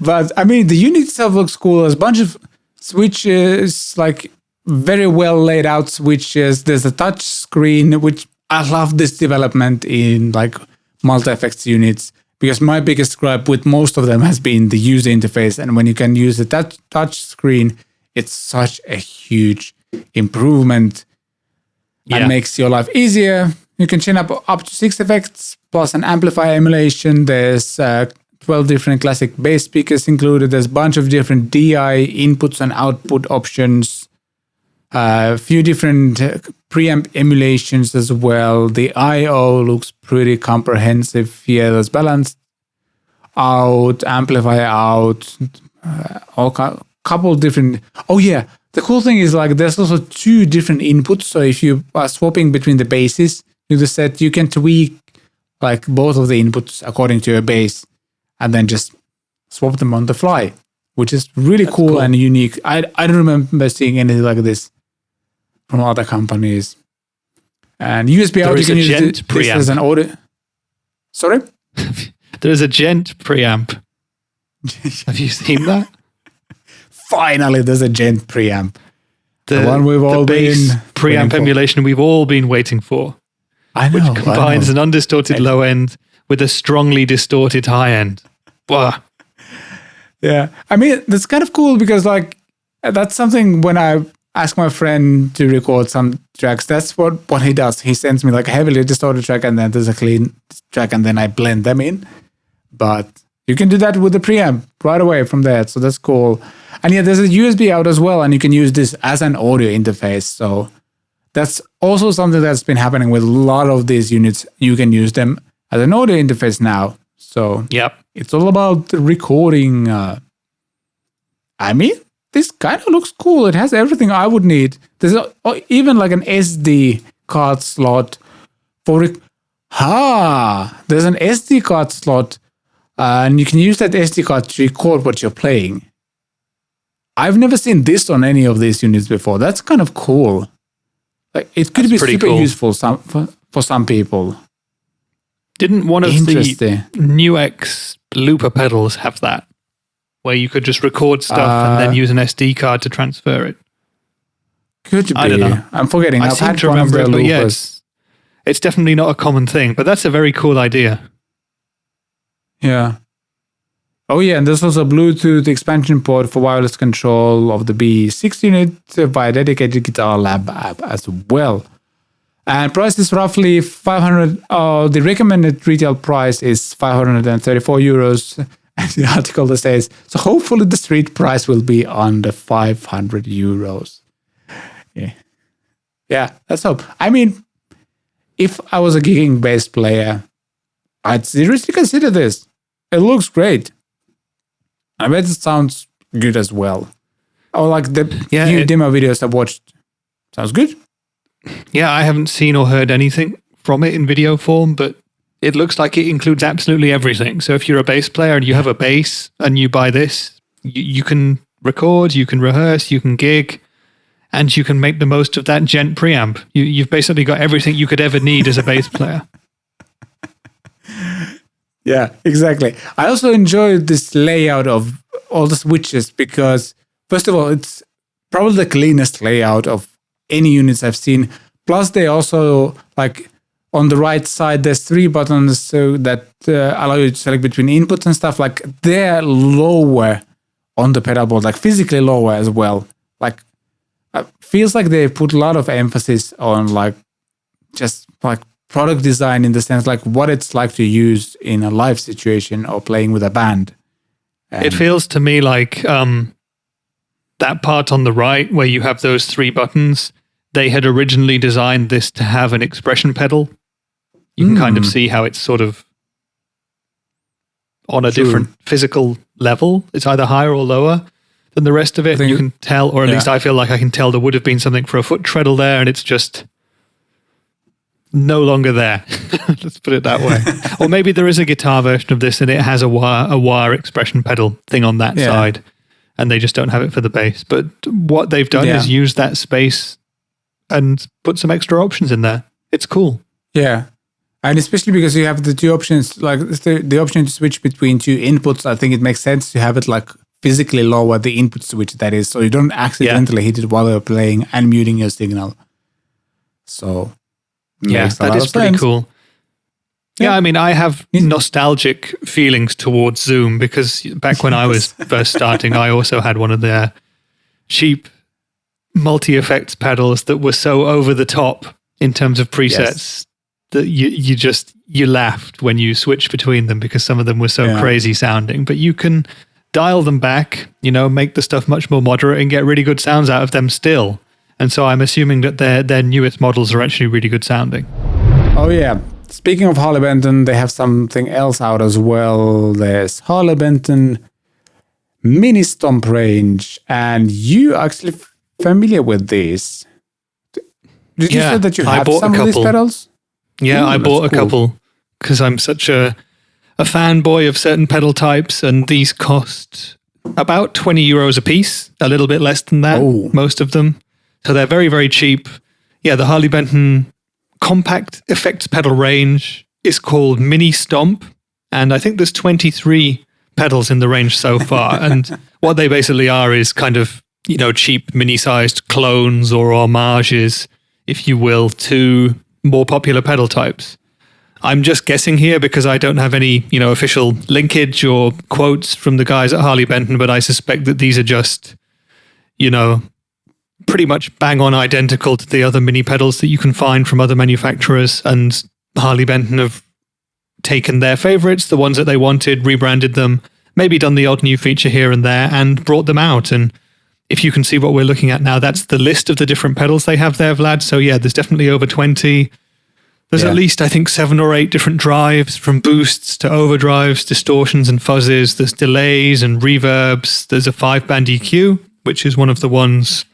But I mean, the unit itself looks cool. There's a bunch of switches, like very well laid out switches. There's a touch screen, which I love this development in like multi-effects units, because my biggest gripe with most of them has been the user interface. And when you can use the touch screen, it's such a huge improvement and makes your life easier. You can chain up to 6 effects plus an amplifier emulation. There's 12 different classic bass speakers included. There's a bunch of different DI inputs and output options. A few different preamp emulations as well. The I/O looks pretty comprehensive here. There's balanced out, amplifier out, couple different. Oh yeah, the cool thing is like there's also 2 different inputs. So if you are swapping between the basses, you can tweak like both of the inputs according to your bass, and then just swap them on the fly, which is really cool and unique. I don't remember seeing anything like this from other companies. And USB out, you can use this as an audio. Sorry? There's a Gent preamp. Have you seen that? Finally, there's a Gent preamp. The one we've all been preamp emulation we've all been waiting for. which combines an undistorted low end with a strongly distorted high end. Wow. Yeah. I mean, that's kind of cool because like that's something when I ask my friend to record some tracks, that's what he does. He sends me like a heavily distorted track and then there's a clean track and then I blend them in. But you can do that with the preamp right away from there. So that's cool. And yeah, there's a USB out as well and you can use this as an audio interface. So that's also something that's been happening with a lot of these units. You can use them as an audio interface now. So it's all about recording. I mean, this kind of looks cool. It has everything I would need. There's even like an SD card slot for there's an SD card slot and you can use that SD card to record what you're playing. I've never seen this on any of these units before. That's kind of cool. Like it could be super useful for some people. Didn't one of the New X looper pedals have that? Where you could just record stuff and then use an SD card to transfer it? Could be. I don't know. I'm forgetting. I seem to remember it, but yeah, it's definitely not a common thing. But that's a very cool idea. Yeah. Oh yeah, and there's also a Bluetooth expansion port for wireless control of the B6 unit via dedicated Guitar Lab app as well. And price is roughly 500. The recommended retail price is 534 euros. And the article says, so hopefully the street price will be under 500 euros. Yeah, let's hope. I mean, if I was a gigging bass player, I'd seriously consider this. It looks great. I bet it sounds good as well. Or like the few demo videos I've watched. Sounds good. Yeah, I haven't seen or heard anything from it in video form, but it looks like it includes absolutely everything. So if you're a bass player and you have a bass and you buy this, you can record, you can rehearse, you can gig, and you can make the most of that Gent preamp. You've basically got everything you could ever need as a bass player. Yeah, exactly. I also enjoyed this layout of all the switches because, first of all, it's probably the cleanest layout of any units I've seen. Plus, they also, like, on the right side, there's 3 buttons so that allow you to select between inputs and stuff. Like, they're lower on the pedal board, like physically lower as well. Like, feels like they put a lot of emphasis on, like, just, like, product design in the sense like what it's like to use in a live situation or playing with a band. It feels to me like that part on the right where you have those 3 buttons, they had originally designed this to have an expression pedal. You can kind of see how it's sort of on a different physical level. It's either higher or lower than the rest of it. You can tell, or at least I feel like I can tell there would have been something for a foot treadle there and it's just no longer there. Let's put it that way. Or maybe there is a guitar version of this and it has a wire expression pedal thing on that side and they just don't have it for the bass. But what they've done is use that space and put some extra options in there. It's cool. Yeah. And especially because you have the 2 options, like the option to switch between 2 inputs, I think it makes sense to have it like physically lower the input switch that is, so you don't accidentally hit it while you're playing and muting your signal. So that is pretty cool. Yeah, I mean, I have nostalgic feelings towards Zoom because back when I was first starting, I also had one of their cheap multi-effects pedals that were so over the top in terms of presets that you laughed when you switched between them because some of them were so crazy sounding. But you can dial them back, make the stuff much more moderate and get really good sounds out of them still. And so I'm assuming that their newest models are actually really good sounding. Oh, yeah. Speaking of Harley Benton, they have something else out as well. There's Harley Benton MiniStomp range. And you actually familiar with these? Did you say that you have some of these pedals? Yeah, I bought a couple because I'm such a fanboy of certain pedal types. And these cost about 20 euros a piece, a little bit less than that, most of them. So they're very, very cheap. Yeah, the Harley Benton compact effects pedal range is called MiniStomp. And I think there's 23 pedals in the range so far. And what they basically are is kind of, cheap mini-sized clones or homages, if you will, to more popular pedal types. I'm just guessing here because I don't have any, official linkage or quotes from the guys at Harley Benton, but I suspect that these are just, pretty much bang on identical to the other mini pedals that you can find from other manufacturers. And Harley Benton have taken their favorites, the ones that they wanted, rebranded them, maybe done the odd new feature here and there, and brought them out. And if you can see what we're looking at now, that's the list of the different pedals they have there, Vlad. So yeah, there's definitely over 20. There's at least, I think, 7 or 8 different drives, from boosts to overdrives, distortions and fuzzes. There's delays and reverbs. There's a 5-band EQ, which is one of the ones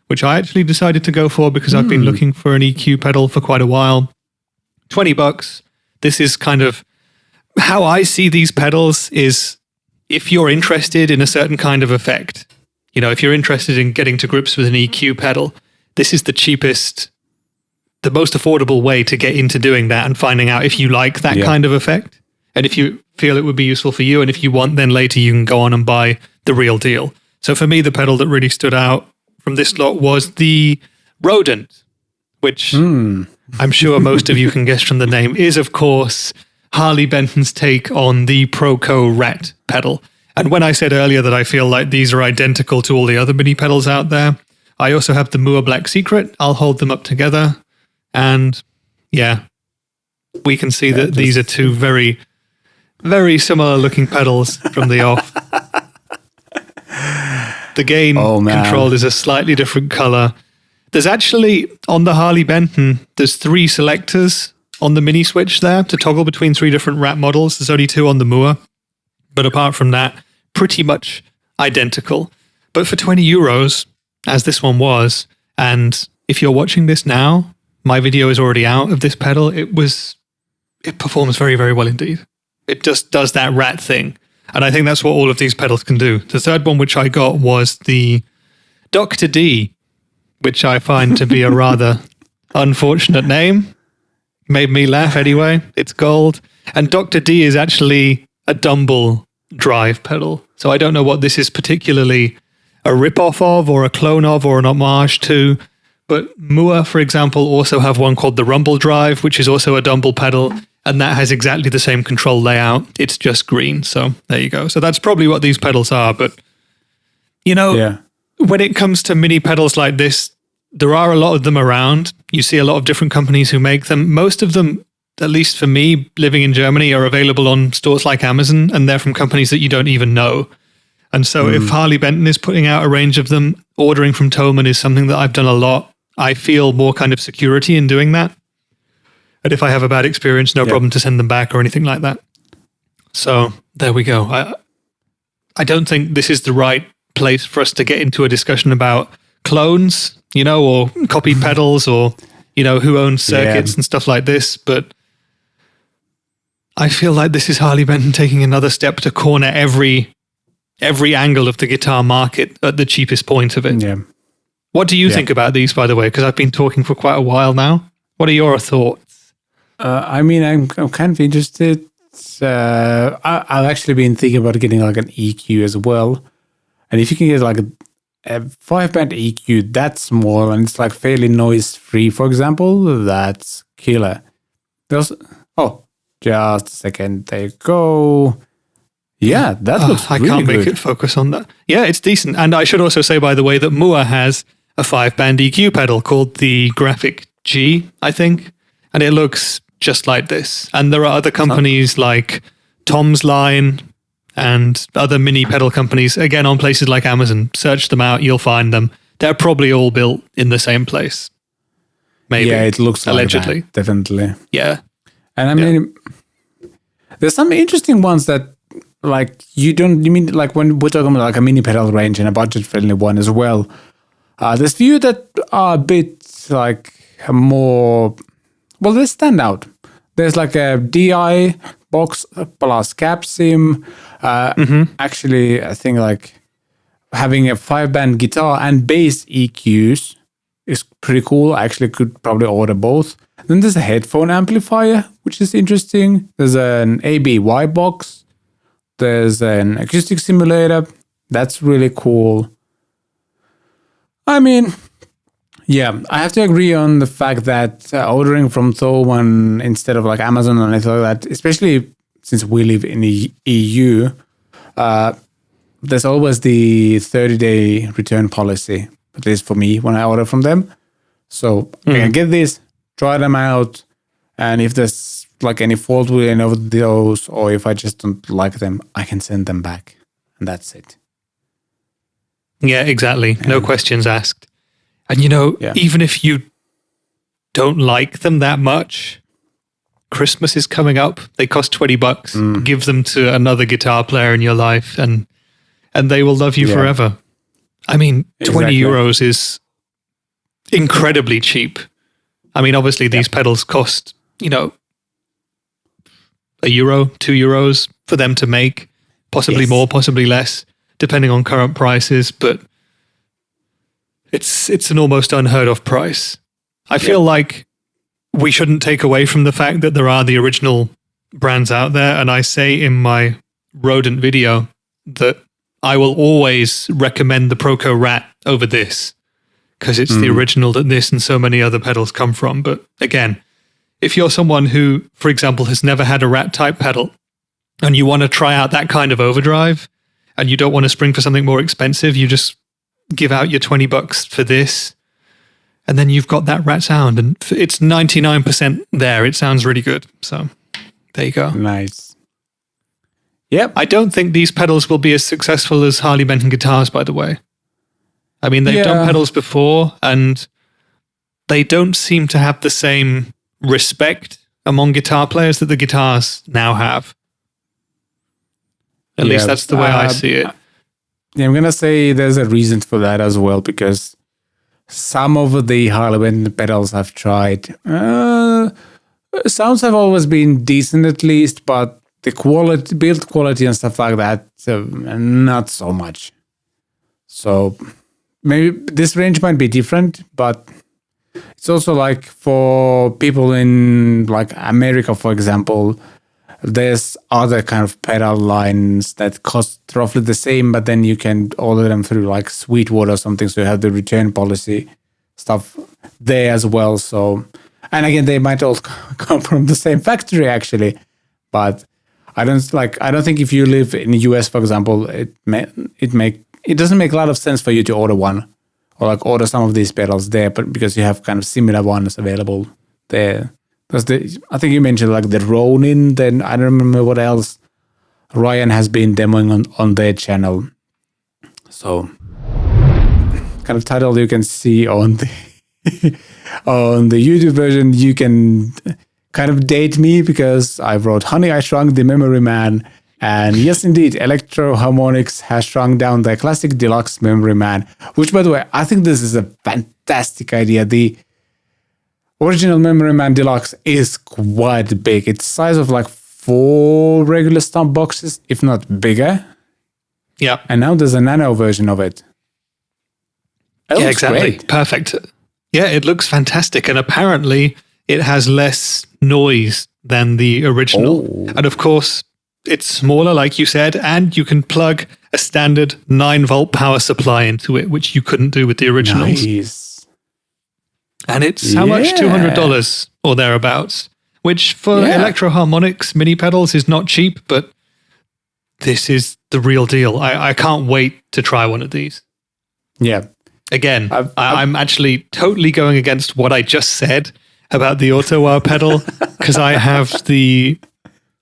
which I actually decided to go for because I've been looking for an EQ pedal for quite a while. $20. This is kind of how I see these pedals is if you're interested in a certain kind of effect, if you're interested in getting to grips with an EQ pedal, this is the cheapest, the most affordable way to get into doing that and finding out if you like that kind of effect and if you feel it would be useful for you. And if you want, then later you can go on and buy the real deal. So for me, the pedal that really stood out from this lot was the Rodent, which I'm sure most of you can guess from the name is, of course, Harley Benton's take on the Proco Rat pedal. And when I said earlier that I feel like these are identical to all the other mini pedals out there, I also have the Moore Black Secret. I'll hold them up together. And yeah, we can see that these are two very, very similar looking pedals from the off. The gain control is a slightly different color. There's actually, on the Harley Benton, there's 3 selectors on the mini switch there to toggle between 3 different Rat models. There's only 2 on the Moore. But apart from that, pretty much identical. But for €20, as this one was, and if you're watching this now, my video is already out of this pedal. It performs very, very well indeed. It just does that Rat thing. And I think that's what all of these pedals can do. The third one, which I got, was the Dr. D, which I find to be a rather unfortunate name. Made me laugh anyway. It's gold. And Dr. D is actually a Dumble drive pedal. So I don't know what this is particularly a rip-off of or a clone of or an homage to. But Moore, for example, also have one called the Rumble Drive, which is also a Dumble pedal. And that has exactly the same control layout. It's just green. So there you go. So that's probably what these pedals are. But, when it comes to mini pedals like this, there are a lot of them around. You see a lot of different companies who make them. Most of them, at least for me, living in Germany, are available on stores like Amazon, and they're from companies that you don't even know. And so if Harley Benton is putting out a range of them, ordering from Thomann is something that I've done a lot. I feel more kind of security in doing that. And if I have a bad experience, no problem to send them back or anything like that. So there we go. I don't think this is the right place for us to get into a discussion about clones, or copied pedals or, who owns circuits and stuff like this. But I feel like this is Harley Benton taking another step to corner every angle of the guitar market at the cheapest point of it. Yeah. What do you think about these, by the way? Because I've been talking for quite a while now. What are your thoughts? I'm kind of interested. I've actually been thinking about getting like an EQ as well. And if you can get like a 5-band EQ that's small and it's like fairly noise free, for example, that's killer. Just a second. There you go. Yeah, that looks really good. I can't make it focus on that. Yeah, it's decent. And I should also say, by the way, that Moore has a 5-band EQ pedal called the Graphic G, I think. And it looks just like this. And there are other companies like Tom's Line and other mini pedal companies, again, on places like Amazon. Search them out, you'll find them. They're probably all built in the same place. Maybe. Yeah, it looks allegedly. Like that, definitely. Yeah. And I mean, there's some interesting ones that, like, you mean like when we're talking about like a mini pedal range and a budget-friendly one as well. There's few that are a bit like more, well, they stand out. There's like a DI box plus cap sim. Actually, I think like having a 5-band guitar and bass EQs is pretty cool. I actually could probably order both. Then there's a headphone amplifier, which is interesting. There's an ABY box. There's an acoustic simulator. That's really cool. I mean, Yeah, I have to agree on the fact that ordering from Thomann instead of like Amazon or anything like that, especially since we live in the EU, there's always the 30-day return policy, at least for me when I order from them. So I can get this, try them out, and if there's like any fault with any of those, or if I just don't like them, I can send them back, and that's it. Yeah, exactly. No questions asked. And even if you don't like them that much, Christmas is coming up. They cost $20. Give them to another guitar player in your life, and they will love you forever. I mean, 20 euros is incredibly cheap. I mean, obviously these pedals cost, €1, €2 for them to make, possibly more, possibly less, depending on current prices, but it's an almost unheard of price. I feel like we shouldn't take away from the fact that there are the original brands out there, and I say in my rodent video that I will always recommend the Proco Rat over this, because it's the original that this and so many other pedals come from. But again, if you're someone who, for example, has never had a Rat type pedal and you want to try out that kind of overdrive and you don't want to spring for something more expensive, you just give out your $20 for this, and then you've got that Rat sound, and it's 99% there. It sounds really good. So there you go. Nice. Yep. I don't think these pedals will be as successful as Harley Benton guitars, by the way. I mean, they've done pedals before, and they don't seem to have the same respect among guitar players that the guitars now have. At least that's the way I see it. Yeah, I'm going to say there's a reason for that as well, because some of the Harley Benton pedals I've tried, sounds have always been decent at least, but the quality, build quality and stuff like that, not so much. So maybe this range might be different, but it's also like for people in like America, for example, there's other kind of pedal lines that cost roughly the same, but then you can order them through like Sweetwater or something, so you have the return policy stuff there as well. So, and again, they might all come from the same factory actually, but I don't think if you live in the US, for example, it doesn't make a lot of sense for you to order one or like order some of these pedals there, but because you have kind of similar ones available there. Because I think you mentioned like the Ronin, then I don't remember what else Ryan has been demoing on their channel. So kind of title you can see on the on the YouTube version, you can kind of date me because I wrote Honey, I Shrunk the Memory Man. And yes, indeed, Electro-Harmonix has shrunk down the classic Deluxe Memory Man, which, by the way, I think this is a fantastic idea. The original Memory Man Deluxe is quite big. It's the size of like 4 regular Stomp boxes, if not bigger. Yeah. And now there's a Nano version of it. Yeah, exactly. Great. Perfect. Yeah, it looks fantastic. And apparently it has less noise than the original. Oh. And of course, it's smaller, like you said, and you can plug a standard 9-volt power supply into it, which you couldn't do with the originals. Nice. And it's how much? $200 or thereabouts, which for Electro-Harmonix mini pedals is not cheap, but this is the real deal. I can't wait to try one of these. Yeah. Again, I'm actually totally going against what I just said about the AutoWah pedal, because I have the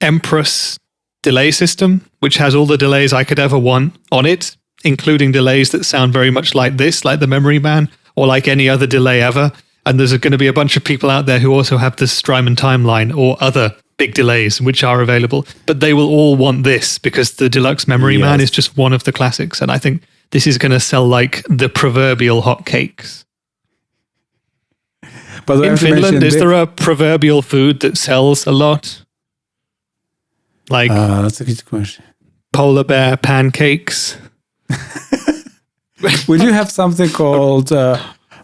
Empress delay system, which has all the delays I could ever want on it, including delays that sound very much like this, like the Memory Man, or like any other delay ever. And there's going to be a bunch of people out there who also have the Strymon Timeline or other big delays which are available, but they will all want this because the Deluxe Memory Man is just one of the classics. And I think this is going to sell like the proverbial hotcakes. But in Finland, is there a proverbial food that sells a lot? Like, that's a good question. Polar bear pancakes. We do have something called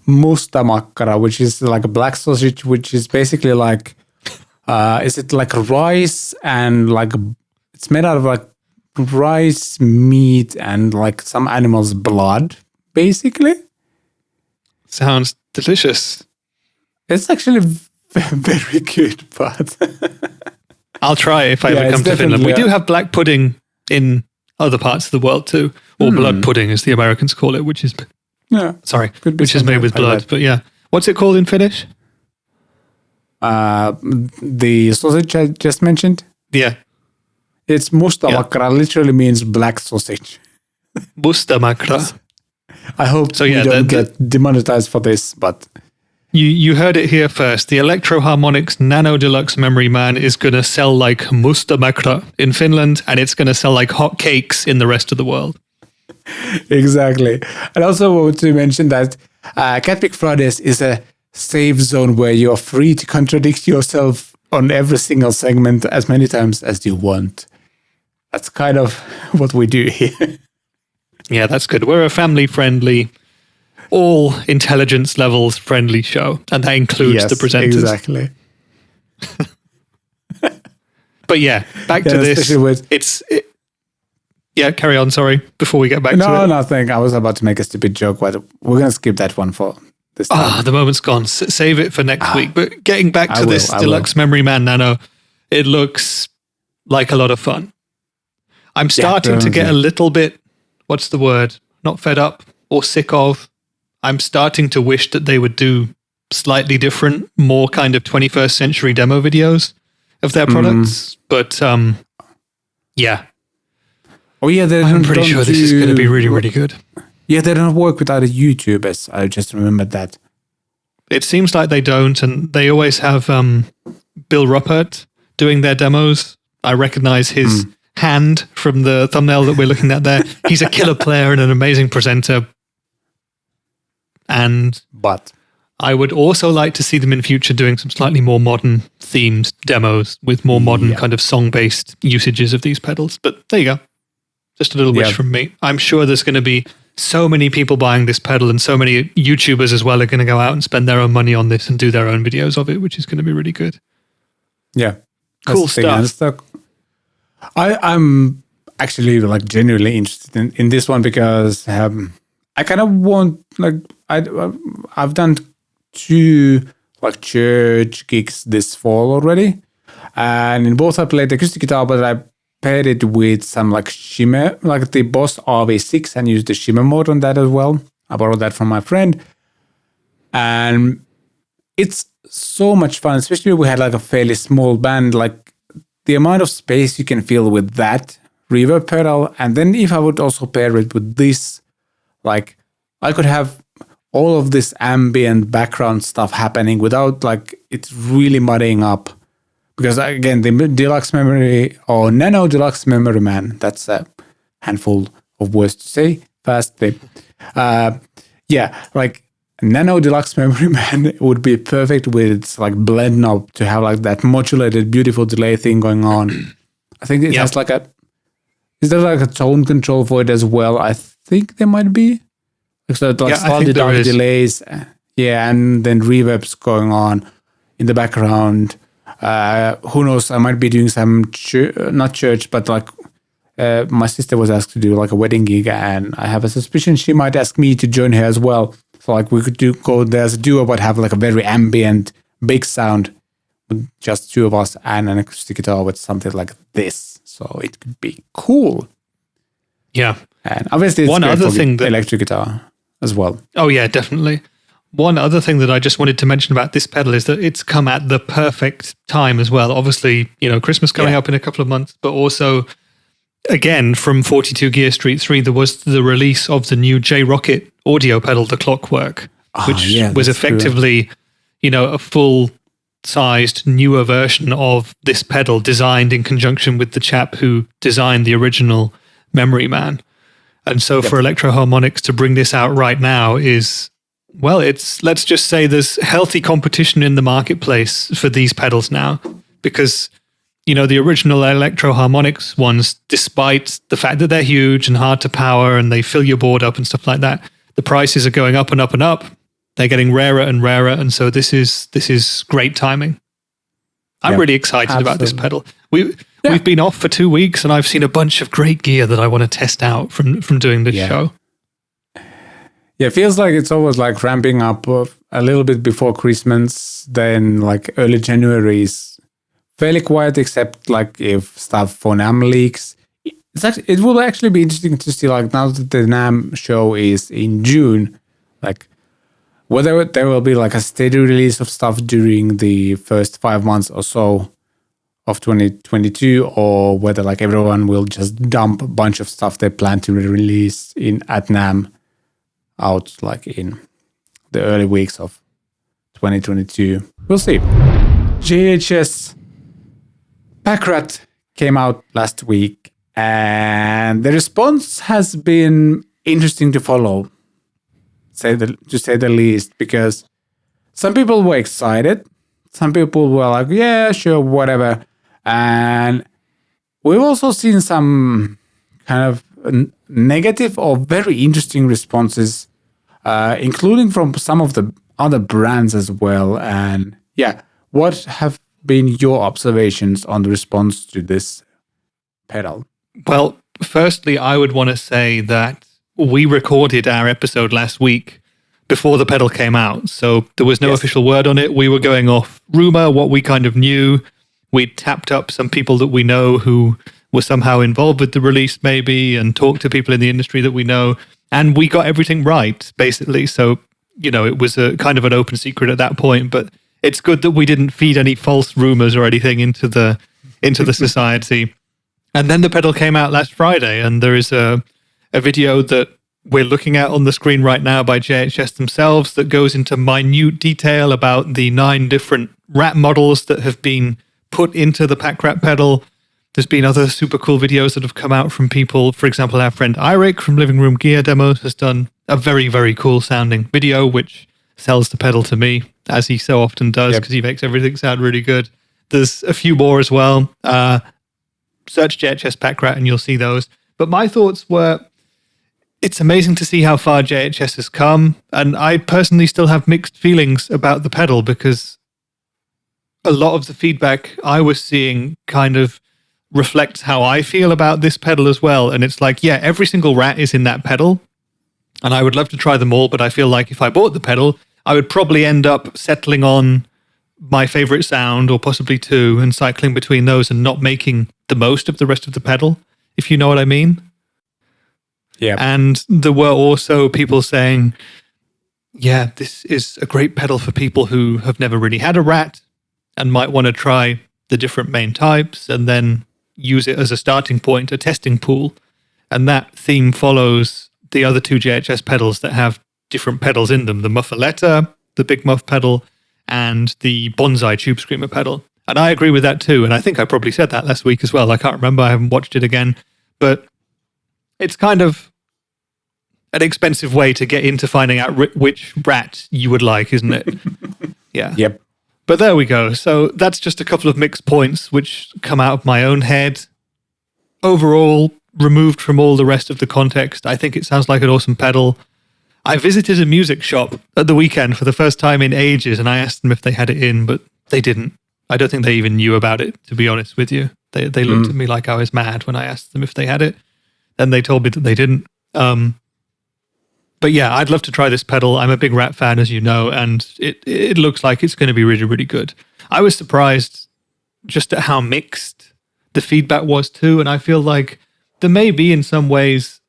musta makkara, which is like a black sausage, which is basically like, is it like rice and like, it's made out of like rice, meat, and like some animal's blood, basically. Sounds delicious. It's actually very good, but I'll try if I ever come to Finland. We do have black pudding in other parts of the world too, or blood pudding, as the Americans call it, which is which is made with blood. But yeah, what's it called in Finnish? The sausage I just mentioned. Yeah, it's mustamakra. Literally means black sausage. Mustamakra. I hope we don't get demonetized for this, but. You heard it here first. The Electro-Harmonix Nano Deluxe Memory Man is going to sell like mustamakra in Finland, and it's going to sell like hot cakes in the rest of the world. Exactly. And also want to mention that CatPick Fridays is a safe zone where you're free to contradict yourself on every single segment as many times as you want. That's kind of what we do here. Yeah, that's good. We're a family-friendly, all intelligence levels friendly show, and that includes the presenters. Exactly. But yeah, back to this. Carry on. Sorry, before we get back to it. No, nothing. I was about to make a stupid joke, but we're going to skip that one for this time. The moment's gone. Save it for next week. But getting back to this Deluxe Memory Man Nano, it looks like a lot of fun. I'm starting to get a little bit, what's the word? Not fed up or sick of. I'm starting to wish that they would do slightly different, more kind of 21st century demo videos of their products. But yeah. Oh yeah, I'm pretty sure this is going to be really, really good. Yeah, they don't work with other YouTubers. I just remembered that. It seems like they don't, and they always have Bill Ruppert doing their demos. I recognize his hand from the thumbnail that we're looking at there. He's a killer player and an amazing presenter. But I would also like to see them in future doing some slightly more modern themed demos with more modern kind of song-based usages of these pedals. But there you go. Just a little wish from me. I'm sure there's going to be so many people buying this pedal, and so many YouTubers as well are going to go out and spend their own money on this and do their own videos of it, which is going to be really good. Yeah. Cool stuff. I'm actually like genuinely interested in this one because I kind of want, like, I've done 2 like church gigs this fall already, and in both I played acoustic guitar, but I paired it with some like shimmer, like the Boss RV6, and used the shimmer mode on that as well. I borrowed that from my friend, and it's so much fun. Especially we had like a fairly small band, like the amount of space you can fill with that reverb pedal, and then if I would also pair it with this, like I could have all of this ambient background stuff happening without like it's really muddying up. Because again, the Deluxe Memory or Nano Deluxe Memory Man, that's a handful of words to say fastly. Like Nano Deluxe Memory Man would be perfect with its like blend knob to have like that modulated beautiful delay thing going on. I think it has like is there like a tone control for it as well? I think there might be. So it like slightly dark delays, and then reverbs going on in the background. Who knows? I might be doing some not church, but like my sister was asked to do like a wedding gig, and I have a suspicion she might ask me to join her as well. So like we could go there as a duo, but have like a very ambient, big sound with just 2 of us and an acoustic guitar with something like this. So it could be cool. Yeah, and obviously it's one other thing that electric guitar as well. Oh yeah, definitely. One other thing that I just wanted to mention about this pedal is that it's come at the perfect time as well. Obviously, Christmas coming up in a couple of months, but also, again, from 42 Gear Street 3, there was the release of the new J-Rocket audio pedal, the Clockwork, which was effectively, a full-sized, newer version of this pedal designed in conjunction with the chap who designed the original Memory Man. And so for Electro-Harmonix to bring this out right now is... Well, let's just say there's healthy competition in the marketplace for these pedals now, because, the original Electro-Harmonix ones, despite the fact that they're huge and hard to power and they fill your board up and stuff like that, the prices are going up and up and up. They're getting rarer and rarer, and so this is great timing. I'm really excited about this pedal. We've been off for 2 weeks, and I've seen a bunch of great gear that I want to test out from doing this show. Yeah, it feels like it's always like ramping up a little bit before Christmas, then like early January is fairly quiet, except like if stuff for NAMM leaks. It will actually be interesting to see, like, now that the NAMM show is in June, like whether there will be like a steady release of stuff during the first 5 months or so of 2022, or whether like everyone will just dump a bunch of stuff they plan to release at NAMM out like in the early weeks of 2022. We'll see. JHS Packrat came out last week, and the response has been interesting to follow, to say the least, because some people were excited, some people were like, yeah, sure, whatever. And we've also seen some kind of negative or very interesting responses, including from some of the other brands as well. And yeah, what have been your observations on the response to this pedal? Well, firstly, I would want to say that we recorded our episode last week before the pedal came out. So there was no official word on it. We were going off rumor, what we kind of knew. We tapped up some people that we know who were somehow involved with the release maybe, and talked to people in the industry that we know. And we got everything right, basically. So, it was a kind of an open secret at that point, but it's good that we didn't feed any false rumors or anything into the society. And then the pedal came out last Friday, and there is a video that we're looking at on the screen right now by JHS themselves that goes into minute detail about the 9 different rat models that have been put into the Packrat pedal. There's been other super cool videos that have come out from people. For example, our friend Eirik from Living Room Gear Demos has done a very, very cool sounding video, which sells the pedal to me, as he so often does, because he makes everything sound really good. There's a few more as well. Search JHS Packrat and you'll see those. But my thoughts were, it's amazing to see how far JHS has come. And I personally still have mixed feelings about the pedal, because a lot of the feedback I was seeing kind of reflects how I feel about this pedal as well. And it's like, yeah, every single rat is in that pedal, and I would love to try them all, but I feel like if I bought the pedal, I would probably end up settling on my favorite sound, or possibly 2, and cycling between those and not making the most of the rest of the pedal, if you know what I mean. Yeah. And there were also people saying, yeah, this is a great pedal for people who have never really had a rat and might want to try the different main types and then use it as a starting point, a testing pool. And that theme follows the other 2 JHS pedals that have different pedals in them, the Muffaletta, the Big Muff pedal, and the Bonsai Tube Screamer pedal. And I agree with that too. And I think I probably said that last week as well. I can't remember. I haven't watched it again. But it's kind of an expensive way to get into finding out which rat you would like, isn't it? Yeah. Yep. But there we go. So that's just a couple of mixed points which come out of my own head. Overall, removed from all the rest of the context, I think it sounds like an awesome pedal. I visited a music shop at the weekend for the first time in ages, and I asked them if they had it in, but they didn't. I don't think they even knew about it, to be honest with you. They looked at me like I was mad when I asked them if they had it. Then they told me that they didn't. But yeah, I'd love to try this pedal. I'm a big rat fan, as you know, and it looks like it's going to be really, really good. I was surprised just at how mixed the feedback was too, and I feel like there may be in some ways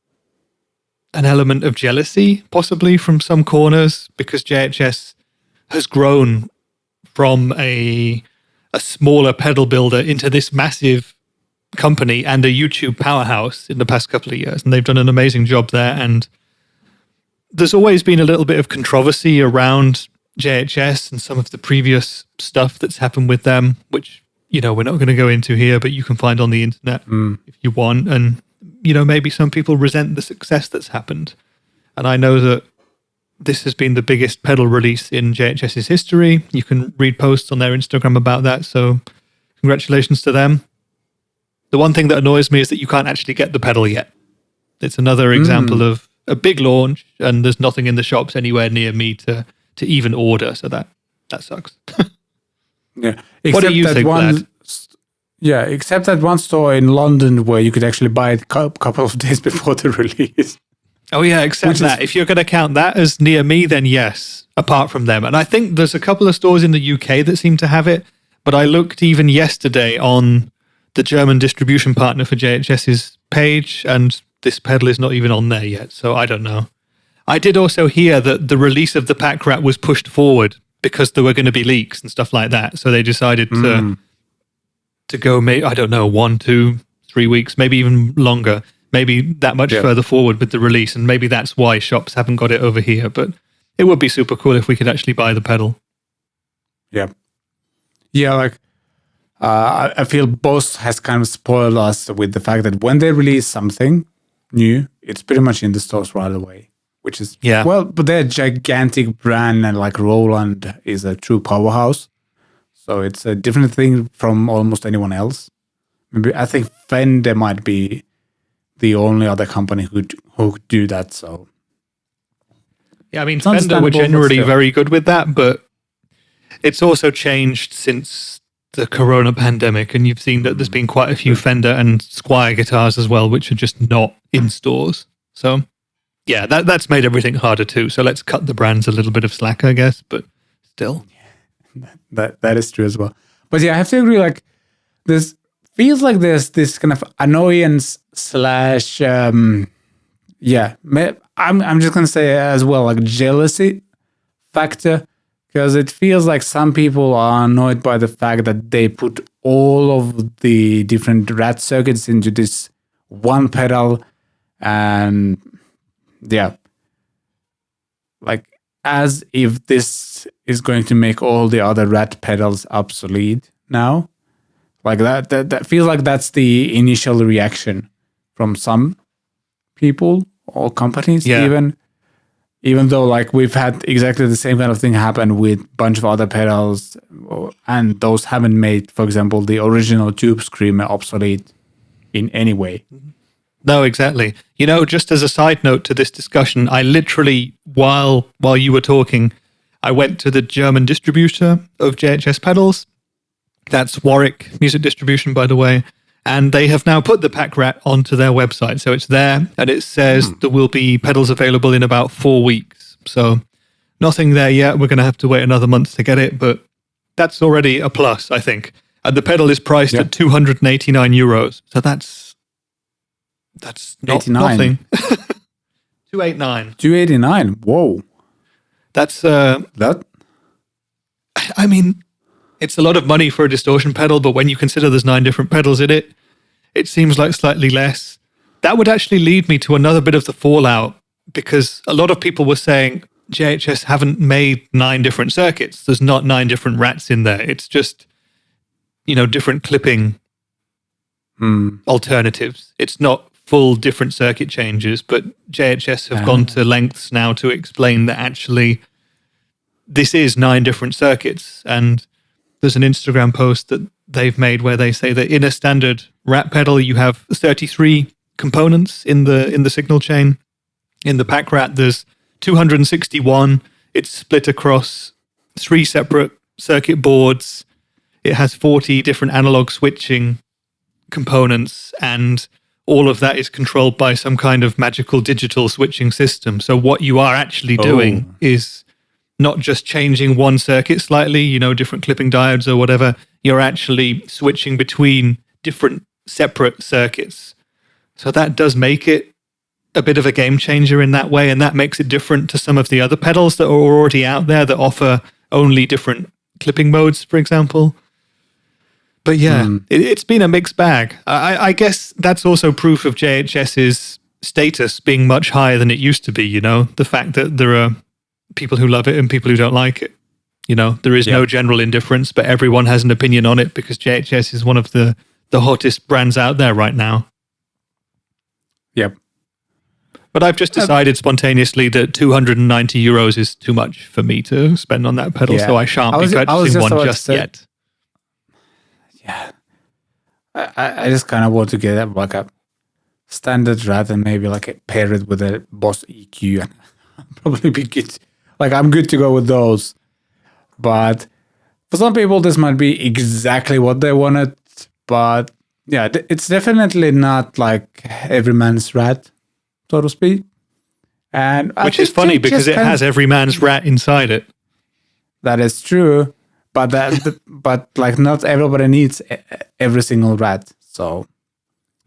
an element of jealousy, possibly from some corners, because JHS has grown from a smaller pedal builder into this massive company and a YouTube powerhouse in the past couple of years, and they've done an amazing job there. And there's always been a little bit of controversy around JHS and some of the previous stuff that's happened with them, which, we're not going to go into here, but you can find on the internet if you want. And, maybe some people resent the success that's happened. And I know that this has been the biggest pedal release in JHS's history. You can read posts on their Instagram about that. So congratulations to them. The one thing that annoys me is that you can't actually get the pedal yet. It's another example of a big launch, and there's nothing in the shops anywhere near me to even order. So that sucks. Yeah. What do you think, Vlad? Yeah, except that one store in London where you could actually buy it a couple of days before the release. Oh yeah, except that. If you're going to count that as near me, then yes, apart from them. And I think there's a couple of stores in the UK that seem to have it, but I looked even yesterday on the German distribution partner for JHS's page, and this pedal is not even on there yet, so I don't know. I did also hear that the release of the Packrat was pushed forward because there were going to be leaks and stuff like that, so they decided to go, I don't know, 1, 2, 3 weeks, maybe even longer, maybe that much further forward with the release, and maybe that's why shops haven't got it over here, but it would be super cool if we could actually buy the pedal. Yeah. Yeah, like, I feel Boss has kind of spoiled us with the fact that when they release something new, it's pretty much in the stores right away, which is, well, but they're a gigantic brand, and like Roland is a true powerhouse. So it's a different thing from almost anyone else. Maybe I think Fender might be the only other company who do that. So yeah, I mean, Fender were generally very good with that, but it's also changed since the Corona pandemic, and you've seen that there's been quite a few Fender and Squier guitars as well, which are just not in stores. So yeah, that's made everything harder too. So let's cut the brands a little bit of slack, I guess, but still. That is true as well. But yeah, I have to agree, like, this feels like there's this kind of annoyance / I'm just gonna say as well, like, jealousy factor, because it feels like some people are annoyed by the fact that they put all of the different rat circuits into this one pedal, and like, as if this is going to make all the other rat pedals obsolete now. Like that feels like that's the initial reaction from some people or companies, even though, like, we've had exactly the same kind of thing happen with a bunch of other pedals, and those haven't made, for example, the original Tube Screamer obsolete in any way. No, exactly. You know, just as a side note to this discussion, I literally, while you were talking, I went to the German distributor of JHS pedals. That's Warwick Music Distribution, by the way. And they have now put the Packrat onto their website. So it's there, and it says there will be pedals available in about 4 weeks. So nothing there yet. We're going to have to wait another month to get it, but that's already a plus, I think. And the pedal is priced at €289. So that's not nothing. 289. 289. Whoa. That's I mean, it's a lot of money for a distortion pedal, but when you consider there's 9 different pedals in it, it seems like slightly less. That would actually lead me to another bit of the fallout, because a lot of people were saying JHS haven't made 9 different circuits. There's not 9 different rats in there. It's just, different clipping alternatives. It's not full different circuit changes, but JHS have gone to lengths now to explain that actually this is 9 different circuits. And there's an Instagram post that they've made where they say that in a standard rat pedal, you have 33 components in the signal chain. In the Packrat, there's 261. It's split across 3 separate circuit boards. It has 40 different analog switching components, and all of that is controlled by some kind of magical digital switching system. So what you are actually doing is not just changing one circuit slightly, different clipping diodes or whatever. You're actually switching between different separate circuits. So that does make it a bit of a game changer in that way, and that makes it different to some of the other pedals that are already out there that offer only different clipping modes, for example. But yeah, it's been a mixed bag. I guess that's also proof of JHS's status being much higher than it used to be, the fact that there are people who love it and people who don't like it. There is no general indifference, but everyone has an opinion on it because JHS is one of the hottest brands out there right now. Yep. But I've just decided spontaneously that €290 is too much for me to spend on that pedal, so I shan't be purchasing one just yet. Yeah. I just kind of want to get like a standard rat and maybe like pair it with a Boss EQ, and probably be good. Like, I'm good to go with those. But for some people, this might be exactly what they wanted. But yeah, it's definitely not like every man's rat, so to speak. And which is funny because it has every man's rat inside it. That is true, but but like not everybody needs every single rat. So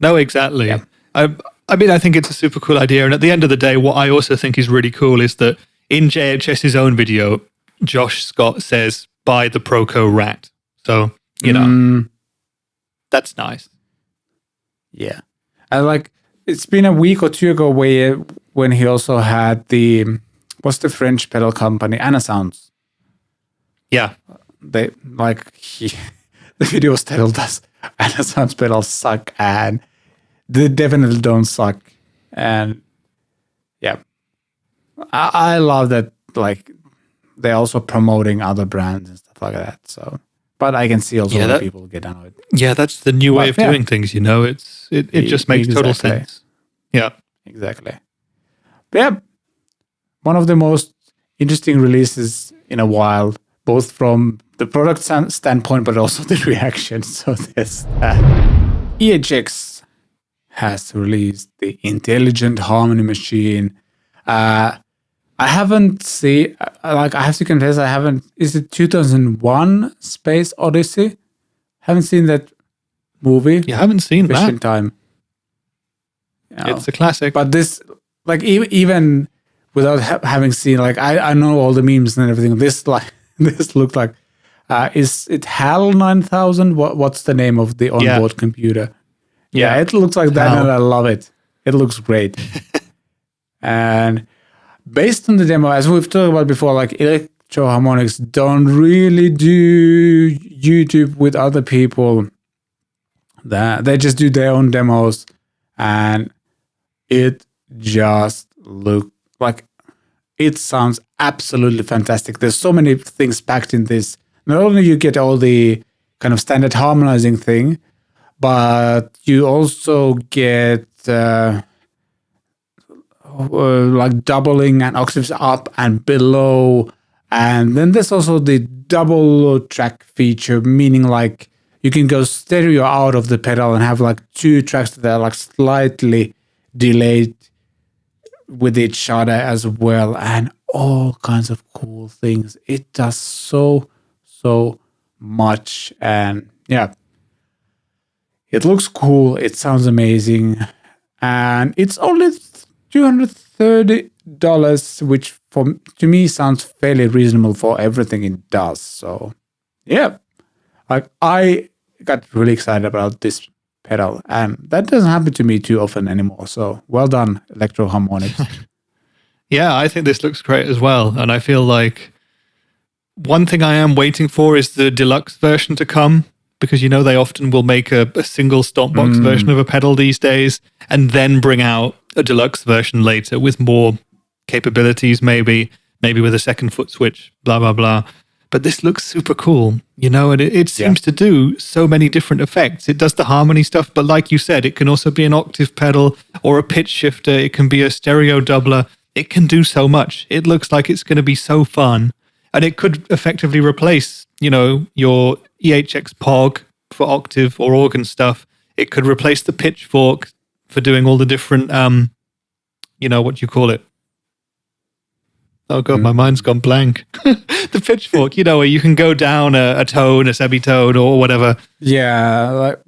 no, exactly. Yeah. I mean, I think it's a super cool idea. And at the end of the day, what I also think is really cool is that in JHS's own video, Josh Scott says, buy the Proco rat. So, you know, that's nice. Yeah. It's been a week or two ago when he also had what's the French pedal company? Anasounds. Yeah. The video was titled as Anasounds pedals suck, and they definitely don't suck. And yeah, I love that, like, they're also promoting other brands and stuff like that. So, but I can see also that people get annoyed. Yeah, that's the new way of doing things, you know? It just makes total sense. Yeah. Exactly. But yeah, one of the most interesting releases in a while, both from the product standpoint, but also the reaction. So there's that. EHX has released the Intelligent Harmony Machine. I haven't seen, I have to confess, is it 2001 Space Odyssey? Haven't seen that movie. You haven't seen that? Mission Time. It's a classic. But this, like, even without having seen, like, I know all the memes and everything. This looked like, is it HAL 9000? What's the name of the onboard computer? Yeah, it looks like that, and I love it. It looks great. And based on the demo, as we've talked about before, like, Electro-Harmonix don't really do YouTube with other people. They just do their own demos, and it just looks like it sounds absolutely fantastic. There's so many things packed in this. Not only you get all the kind of standard harmonizing thing, but you also get like doubling and octaves up and below. And then there's also the double track feature, meaning like you can go stereo out of the pedal and have like two tracks that are like slightly delayed with each other as well, and all kinds of cool things. It does so much, and yeah, it looks cool. It sounds amazing, and it's only $230, which to me sounds fairly reasonable for everything it does. So yeah, like I got really excited about this pedal, and that doesn't happen to me too often anymore. So well done, Electro-Harmonix. Yeah, I think this looks great as well, and I feel like one thing I am waiting for is the deluxe version to come, because you know they often will make a single Stomp box version of a pedal these days, and then bring out a deluxe version later with more capabilities, maybe with a second foot switch, blah blah blah. But this looks super cool, you know, and it seems to do so many different effects. It does the harmony stuff, but like you said, it can also be an octave pedal or a pitch shifter. It can be a stereo doubler. It can do so much. It looks like it's going to be so fun. And it could effectively replace, you know, your EHX POG for octave or organ stuff. It could replace the pitchfork for doing all the different, you know, what do you call it? Oh God, my mind's gone blank. The pitchfork, you know, where you can go down a tone, a semitone, or whatever. Yeah, like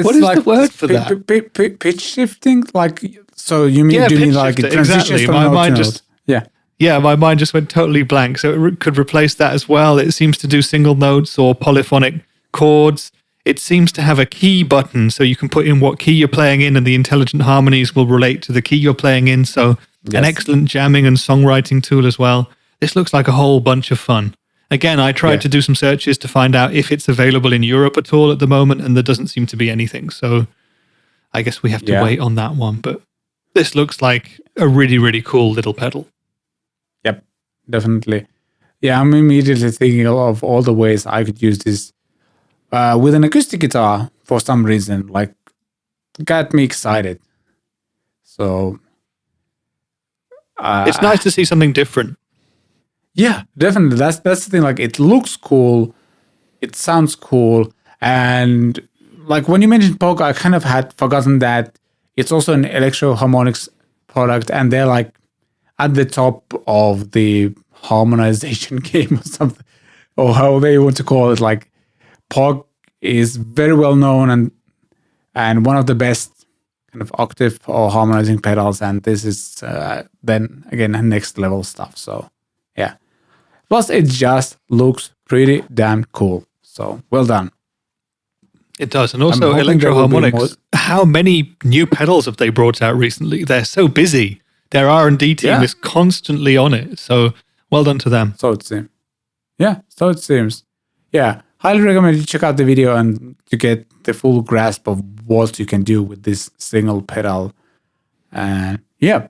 what is like the word for that? Pitch shifting, like, so you mean like it transitions from note to note? Yeah, my mind just went totally blank. So it could replace that as well. It seems to do single notes or polyphonic chords. It seems to have a key button, so you can put in what key you're playing in, and the intelligent harmonies will relate to the key you're playing in. So an excellent jamming and songwriting tool as well. This looks like a whole bunch of fun. Again, I tried to do some searches to find out if it's available in Europe at all at the moment, and there doesn't seem to be anything. So I guess we have to wait on that one. But this looks like a really, really cool little pedal. Yep, definitely. Yeah, I'm immediately thinking of all the ways I could use this with an acoustic guitar for some reason. Like, got me excited. So it's nice to see something different. Yeah, definitely. That's the thing. Like, it looks cool, it sounds cool, and like when you mentioned POG, I kind of had forgotten that it's also an Electro-Harmonix product, and they're like, at the top of the harmonization game or something, or how they want to call it. Like POG is very well known and one of the best kind of octave or harmonizing pedals, and this is then again next level stuff. So yeah, plus it just looks pretty damn cool. So well done. It does, and also Electro-Harmonix. How many new pedals have they brought out recently? They're so busy. Their R&D team is constantly on it. So well done to them. So it seems. Yeah, so it seems. Yeah, highly recommend you check out the video and to get the full grasp of what you can do with this single pedal. And yeah,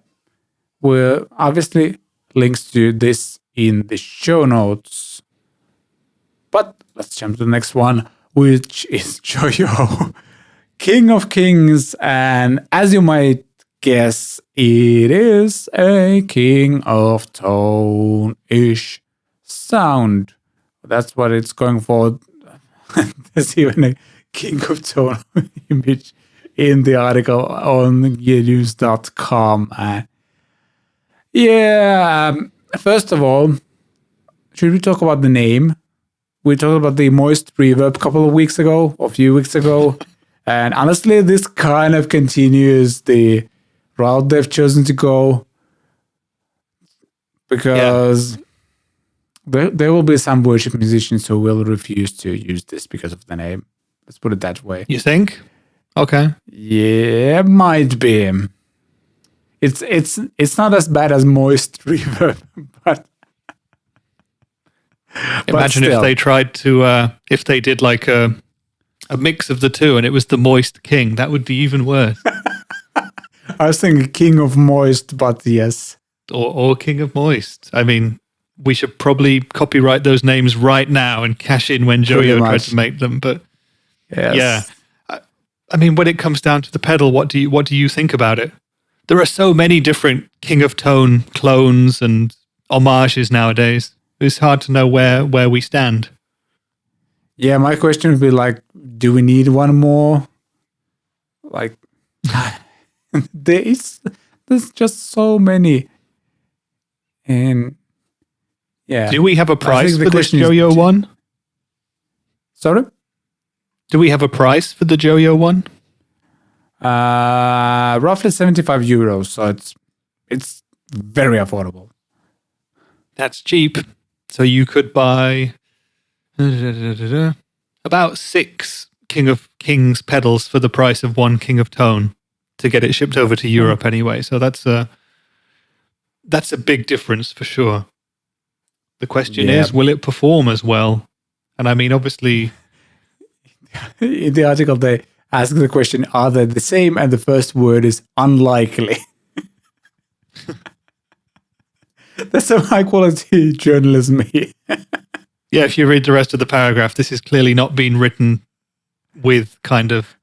we'll obviously links to this in the show notes. But let's jump to the next one, which is Joyo, King of Kings. And as you might guess, it is a King of Tone-ish sound. That's what it's going for. There's even a King of Tone image in the article on gearnews.com. First of all, should we talk about the name? We talked about the moist reverb a few weeks ago. And honestly, this kind of continues the route they've chosen to go. Because there will be some worship musicians who will refuse to use this because of the name. Let's put it that way. You think? Okay. Yeah, might be. It's not as bad as moist reverb, but imagine if they tried to, if they did like a mix of the two and it was the Moist King, that would be even worse. I was thinking King of Moist, but yes. Or King of Moist. I mean, we should probably copyright those names right now and cash in when Joyo tried to make them. But yeah, I mean, when it comes down to the pedal, what do you think about it? There are so many different King of Tone clones and homages nowadays. It's hard to know where we stand. Yeah, my question would be like, do we need one more? Like, there's just so many. And yeah. Do we have a price for this Joyo one? Sorry? Do we have a price for the Joyo one? Roughly €75, so it's very affordable. That's cheap. So you could buy about 6 King of Kings pedals for the price of 1 King of Tone to get it shipped over to Europe anyway. So that's a big difference for sure. The question is, will it perform as well? And I mean, obviously, in the article they ask the question, are they the same? And the first word is unlikely. That's some high quality journalism here. Yeah, if you read the rest of the paragraph, this is clearly not being written with kind of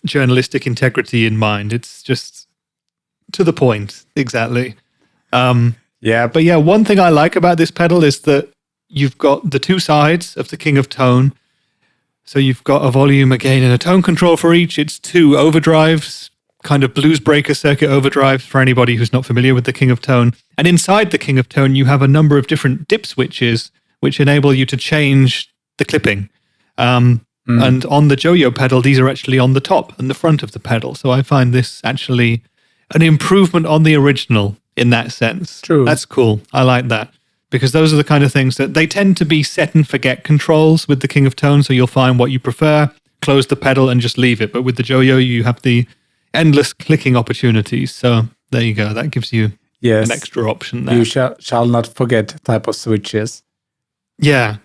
journalistic integrity in mind. It's just to the point, exactly. But yeah, one thing I like about this pedal is that you've got the two sides of the King of Tone. So you've got a volume, a gain, and a tone control for each. It's 2 overdrives, kind of blues breaker circuit overdrives for anybody who's not familiar with the King of Tone. And inside the King of Tone, you have a number of different dip switches, which enable you to change the clipping. And on the Joyo pedal, these are actually on the top and the front of the pedal. So I find this actually an improvement on the original in that sense. True. That's cool. I like that. Because those are the kind of things that they tend to be set and forget controls with the King of Tone. So you'll find what you prefer, close the pedal and just leave it. But with the Joyo, you have the endless clicking opportunities. So there you go. That gives you an extra option there. You shall not forget type of switches. Yeah.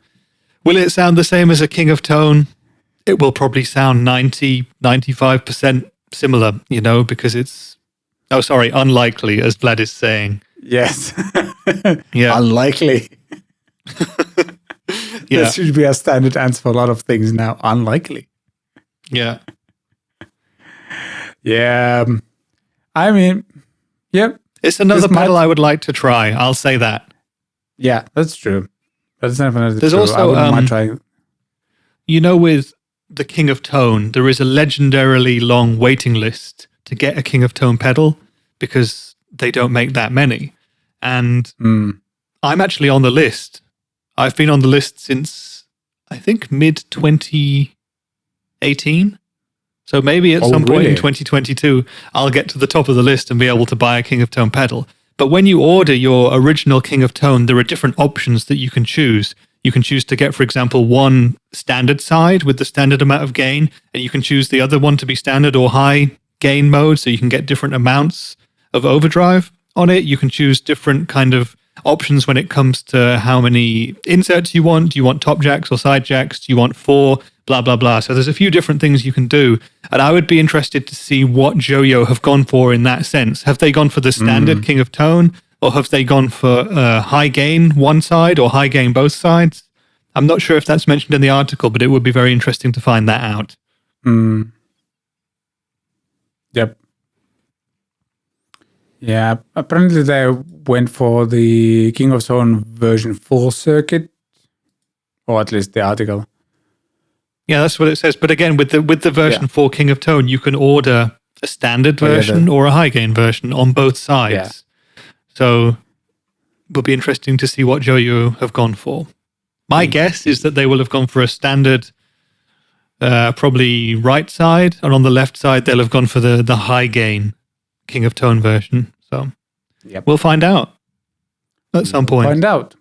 Will it sound the same as a King of Tone? It will probably sound 95% similar, because it's, unlikely, as Vlad is saying. Yes. Yeah. Unlikely. That should be a standard answer for a lot of things now. Unlikely. Yeah. Yeah. I mean, yeah. It's another pedal I would like to try. I'll say that. Yeah, that's true. That's definitely There's true. also, I wouldn't mind trying. With the King of Tone, there is a legendarily long waiting list to get a King of Tone pedal because they don't make that many. And I'm actually on the list. I've been on the list since, I think, mid-2018. So maybe at some point in 2022, I'll get to the top of the list and be able to buy a King of Tone pedal. But when you order your original King of Tone, there are different options that you can choose. You can choose to get, for example, one standard side with the standard amount of gain, and you can choose the other one to be standard or high gain mode, so you can get different amounts of overdrive on it. You can choose different kind of options when it comes to how many inserts you want. Do you want top jacks or side jacks? Do you want 4? Blah, blah, blah. So there's a few different things you can do. And I would be interested to see what Joyo have gone for in that sense. Have they gone for the standard King of Tone, or have they gone for high gain one side or high gain both sides? I'm not sure if that's mentioned in the article, but it would be very interesting to find that out. Yep. Yeah, apparently they went for the King of Tone version 4 circuit, or at least the article. Yeah, that's what it says. But again, with the version 4 King of Tone, you can order a standard version or a high gain version on both sides. Yeah. So it will be interesting to see what Joyo have gone for. My guess is that they will have gone for a standard, probably right side, and on the left side, they'll have gone for the high gain King of Tone version. So we'll find out at some point. Find out.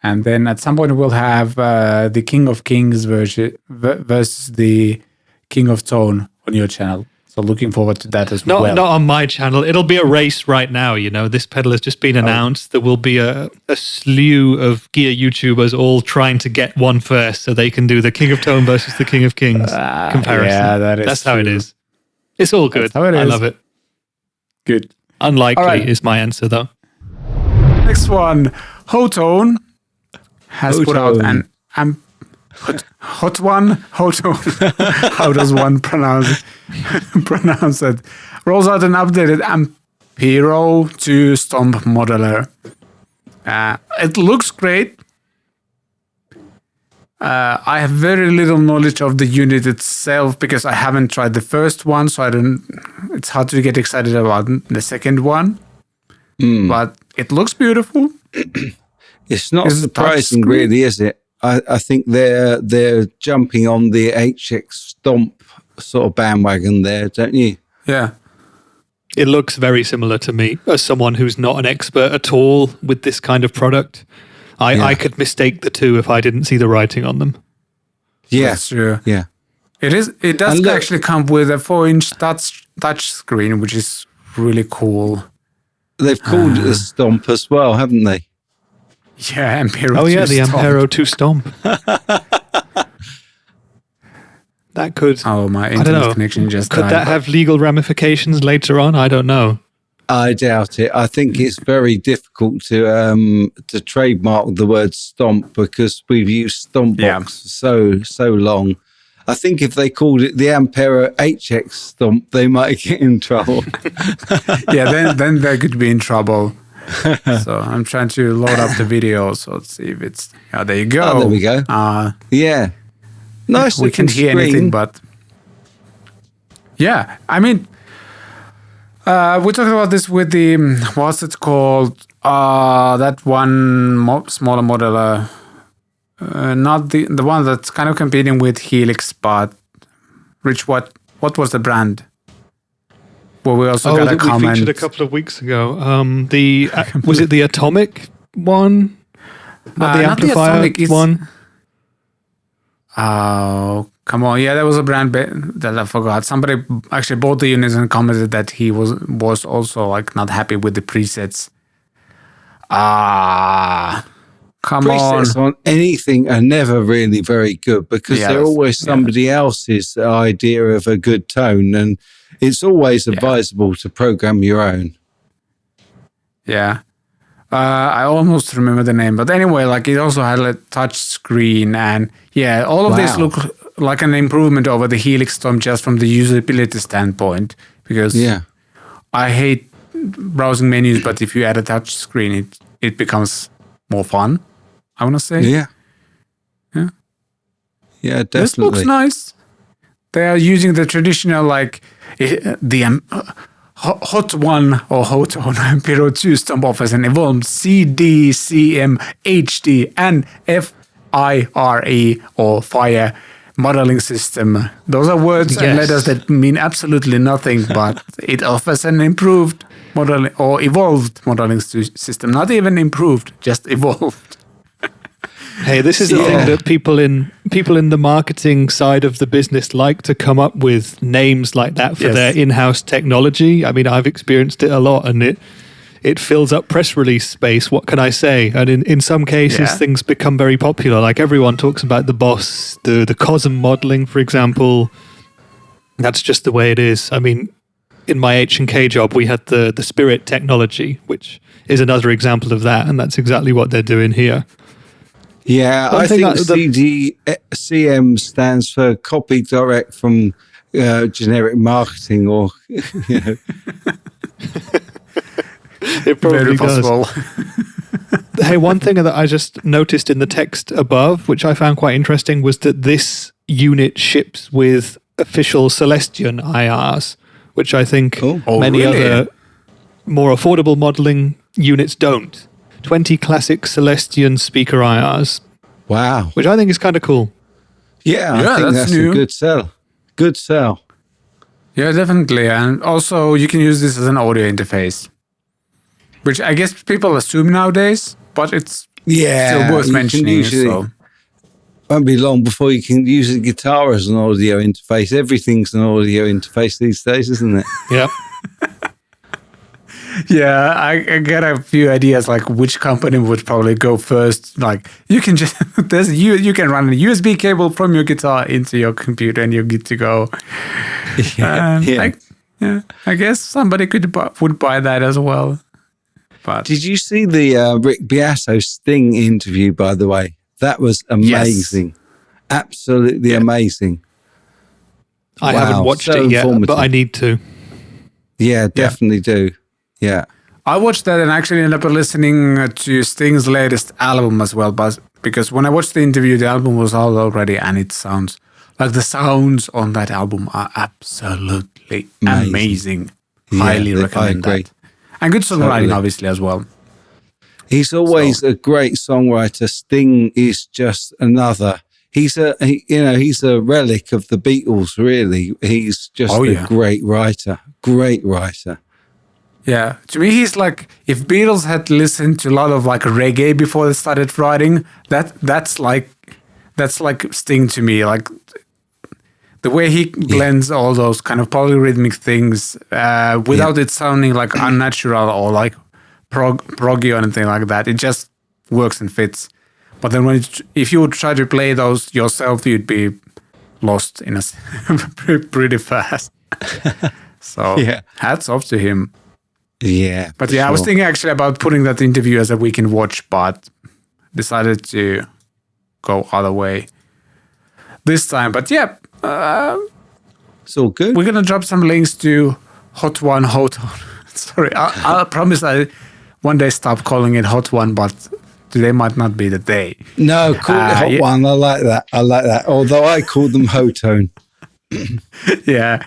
And then at some point we'll have the King of Kings version versus the King of Tone on your channel. So looking forward to that as well. Not on my channel. It'll be a race right now. You know, this pedal has just been announced. There will be a slew of gear YouTubers all trying to get one first so they can do the King of Tone versus the King of Kings comparison. Yeah, that's true. How it is. It's all good. I love it. Good. Unlikely is my answer, though. Next one, Hotone has put out an Hotone. How does one pronounce it? Rolls out an updated Ampero to Stomp modeler. It looks great. I have very little knowledge of the unit itself because I haven't tried the first one, so it's hard to get excited about the second one. But it looks beautiful. It's not surprising, really, is it? I think they're jumping on the HX Stomp sort of bandwagon there, don't you? Yeah. It looks very similar to me as someone who's not an expert at all with this kind of product. I could mistake the two if I didn't see the writing on them. Yeah, that's true. Yeah, it does actually come with a 4-inch touch screen, which is really cool. They've called it a Stomp as well, haven't they? Yeah, Ampero. Oh yeah, the Ampero 2 Stomp. That could. Oh, my internet connection just could died. That have legal ramifications later on? I don't know. I doubt it. I think it's very difficult to trademark the word Stomp because we've used Stomp box for so long. I think if they called it the Ampero HX Stomp, they might get in trouble. Yeah, then they could be in trouble. So I'm trying to load up the video. So let's see if it's. Oh, there you go. Oh, there we go. Yeah, nice. We can't hear anything, but yeah, I mean. We talked about this with the, what's it called? That one smaller modeler. Not the one that's kind of competing with Helix, but Rich, what was the brand? Well, we also got a comment. We featured a couple of weeks ago. Was it the Atomic one? Not the amplifier one? Oh, come on. Yeah, there was a brand that I forgot. Somebody actually bought the units and commented that he was also like not happy with the presets. Presets on anything are never really very good because they're always somebody else's idea of a good tone, and it's always advisable to program your own. Yeah. I almost remember the name, but anyway, like it also had a touch screen, and all of this look like an improvement over the Helix Stomp just from the usability standpoint. Because I hate browsing menus, but if you add a touch screen, it becomes more fun. I want to say, yeah, definitely. This looks nice. They are using the traditional Hotone or Hotone Ampero 2 Stomp offers an evolved CD, CM, HD, and FIRE or Fire modeling system. Those are words and letters that mean absolutely nothing, but it offers an improved modeling or evolved modeling system. Not even improved, just evolved. Hey, this is the thing that people in the marketing side of the business like to come up with names like that for their in-house technology. I mean, I've experienced it a lot, and it fills up press release space. What can I say? And in some cases, things become very popular. Like everyone talks about the Boss, the COSM modeling, for example. That's just the way it is. I mean, in my H&K job, we had the Spirit technology, which is another example of that, and that's exactly what they're doing here. Yeah, I think CM stands for copy direct from generic marketing, or it probably does. Hey, one thing that I just noticed in the text above, which I found quite interesting, was that this unit ships with official Celestion IRs, which I think many other more affordable modeling units don't. 20 classic Celestion speaker IRs. Wow. Which I think is kind of cool. Yeah, I think that's a good sell. Good sell. Yeah, definitely. And also you can use this as an audio interface, which I guess people assume nowadays, but it's still worth mentioning. So. Won't be long before you can use a guitar as an audio interface. Everything's an audio interface these days, isn't it? Yeah. Yeah, I get a few ideas like which company would probably go first. Like you can just you can run a USB cable from your guitar into your computer and you're good to go. I guess somebody would buy that as well. But did you see the Rick Biasso Sting interview? By the way, that was amazing, yes. Absolutely amazing. I haven't watched it yet, but I need to. Yeah, definitely do. Yeah, I watched that and actually ended up listening to Sting's latest album as well. But because when I watched the interview, the album was out already, and it sounds like the sounds on that album are absolutely amazing. Highly recommend that. And good songwriting, obviously, as well. He's always a great songwriter. Sting is just another. He's a relic of the Beatles. Really, he's just a great writer. Great writer. Yeah, to me, he's like, if Beatles had listened to a lot of like reggae before they started writing, that's like Sting to me. Like the way he blends all those kind of polyrhythmic things without it sounding like unnatural or like proggy or anything like that. It just works and fits. But then if you would try to play those yourself, you'd be lost in pretty fast. So hats off to him. Yeah. But I was thinking actually about putting that interview as a weekend watch, but decided to go other way this time. But it's all good. We're going to drop some links to Hotone. Sorry, I promise I one day stop calling it Hotone, but today might not be the day. No, call it Hotone. I like that. Although I call them Hotone. Yeah,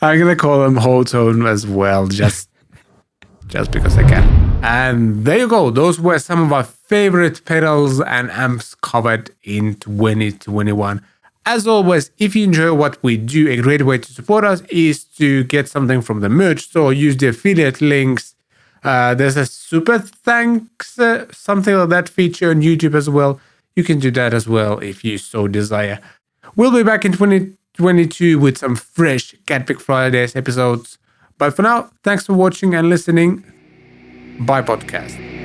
I'm going to call them Hotone as well, just because I can. And there you go. Those were some of our favorite pedals and amps covered in 2021. As always, if you enjoy what we do, a great way to support us is to get something from the merch store. Use the affiliate links. There's a super thanks, something like that feature on YouTube as well. You can do that as well if you so desire. We'll be back in 2022 with some fresh CatPick Fridays episodes. But for now, thanks for watching and listening. Bye, podcast.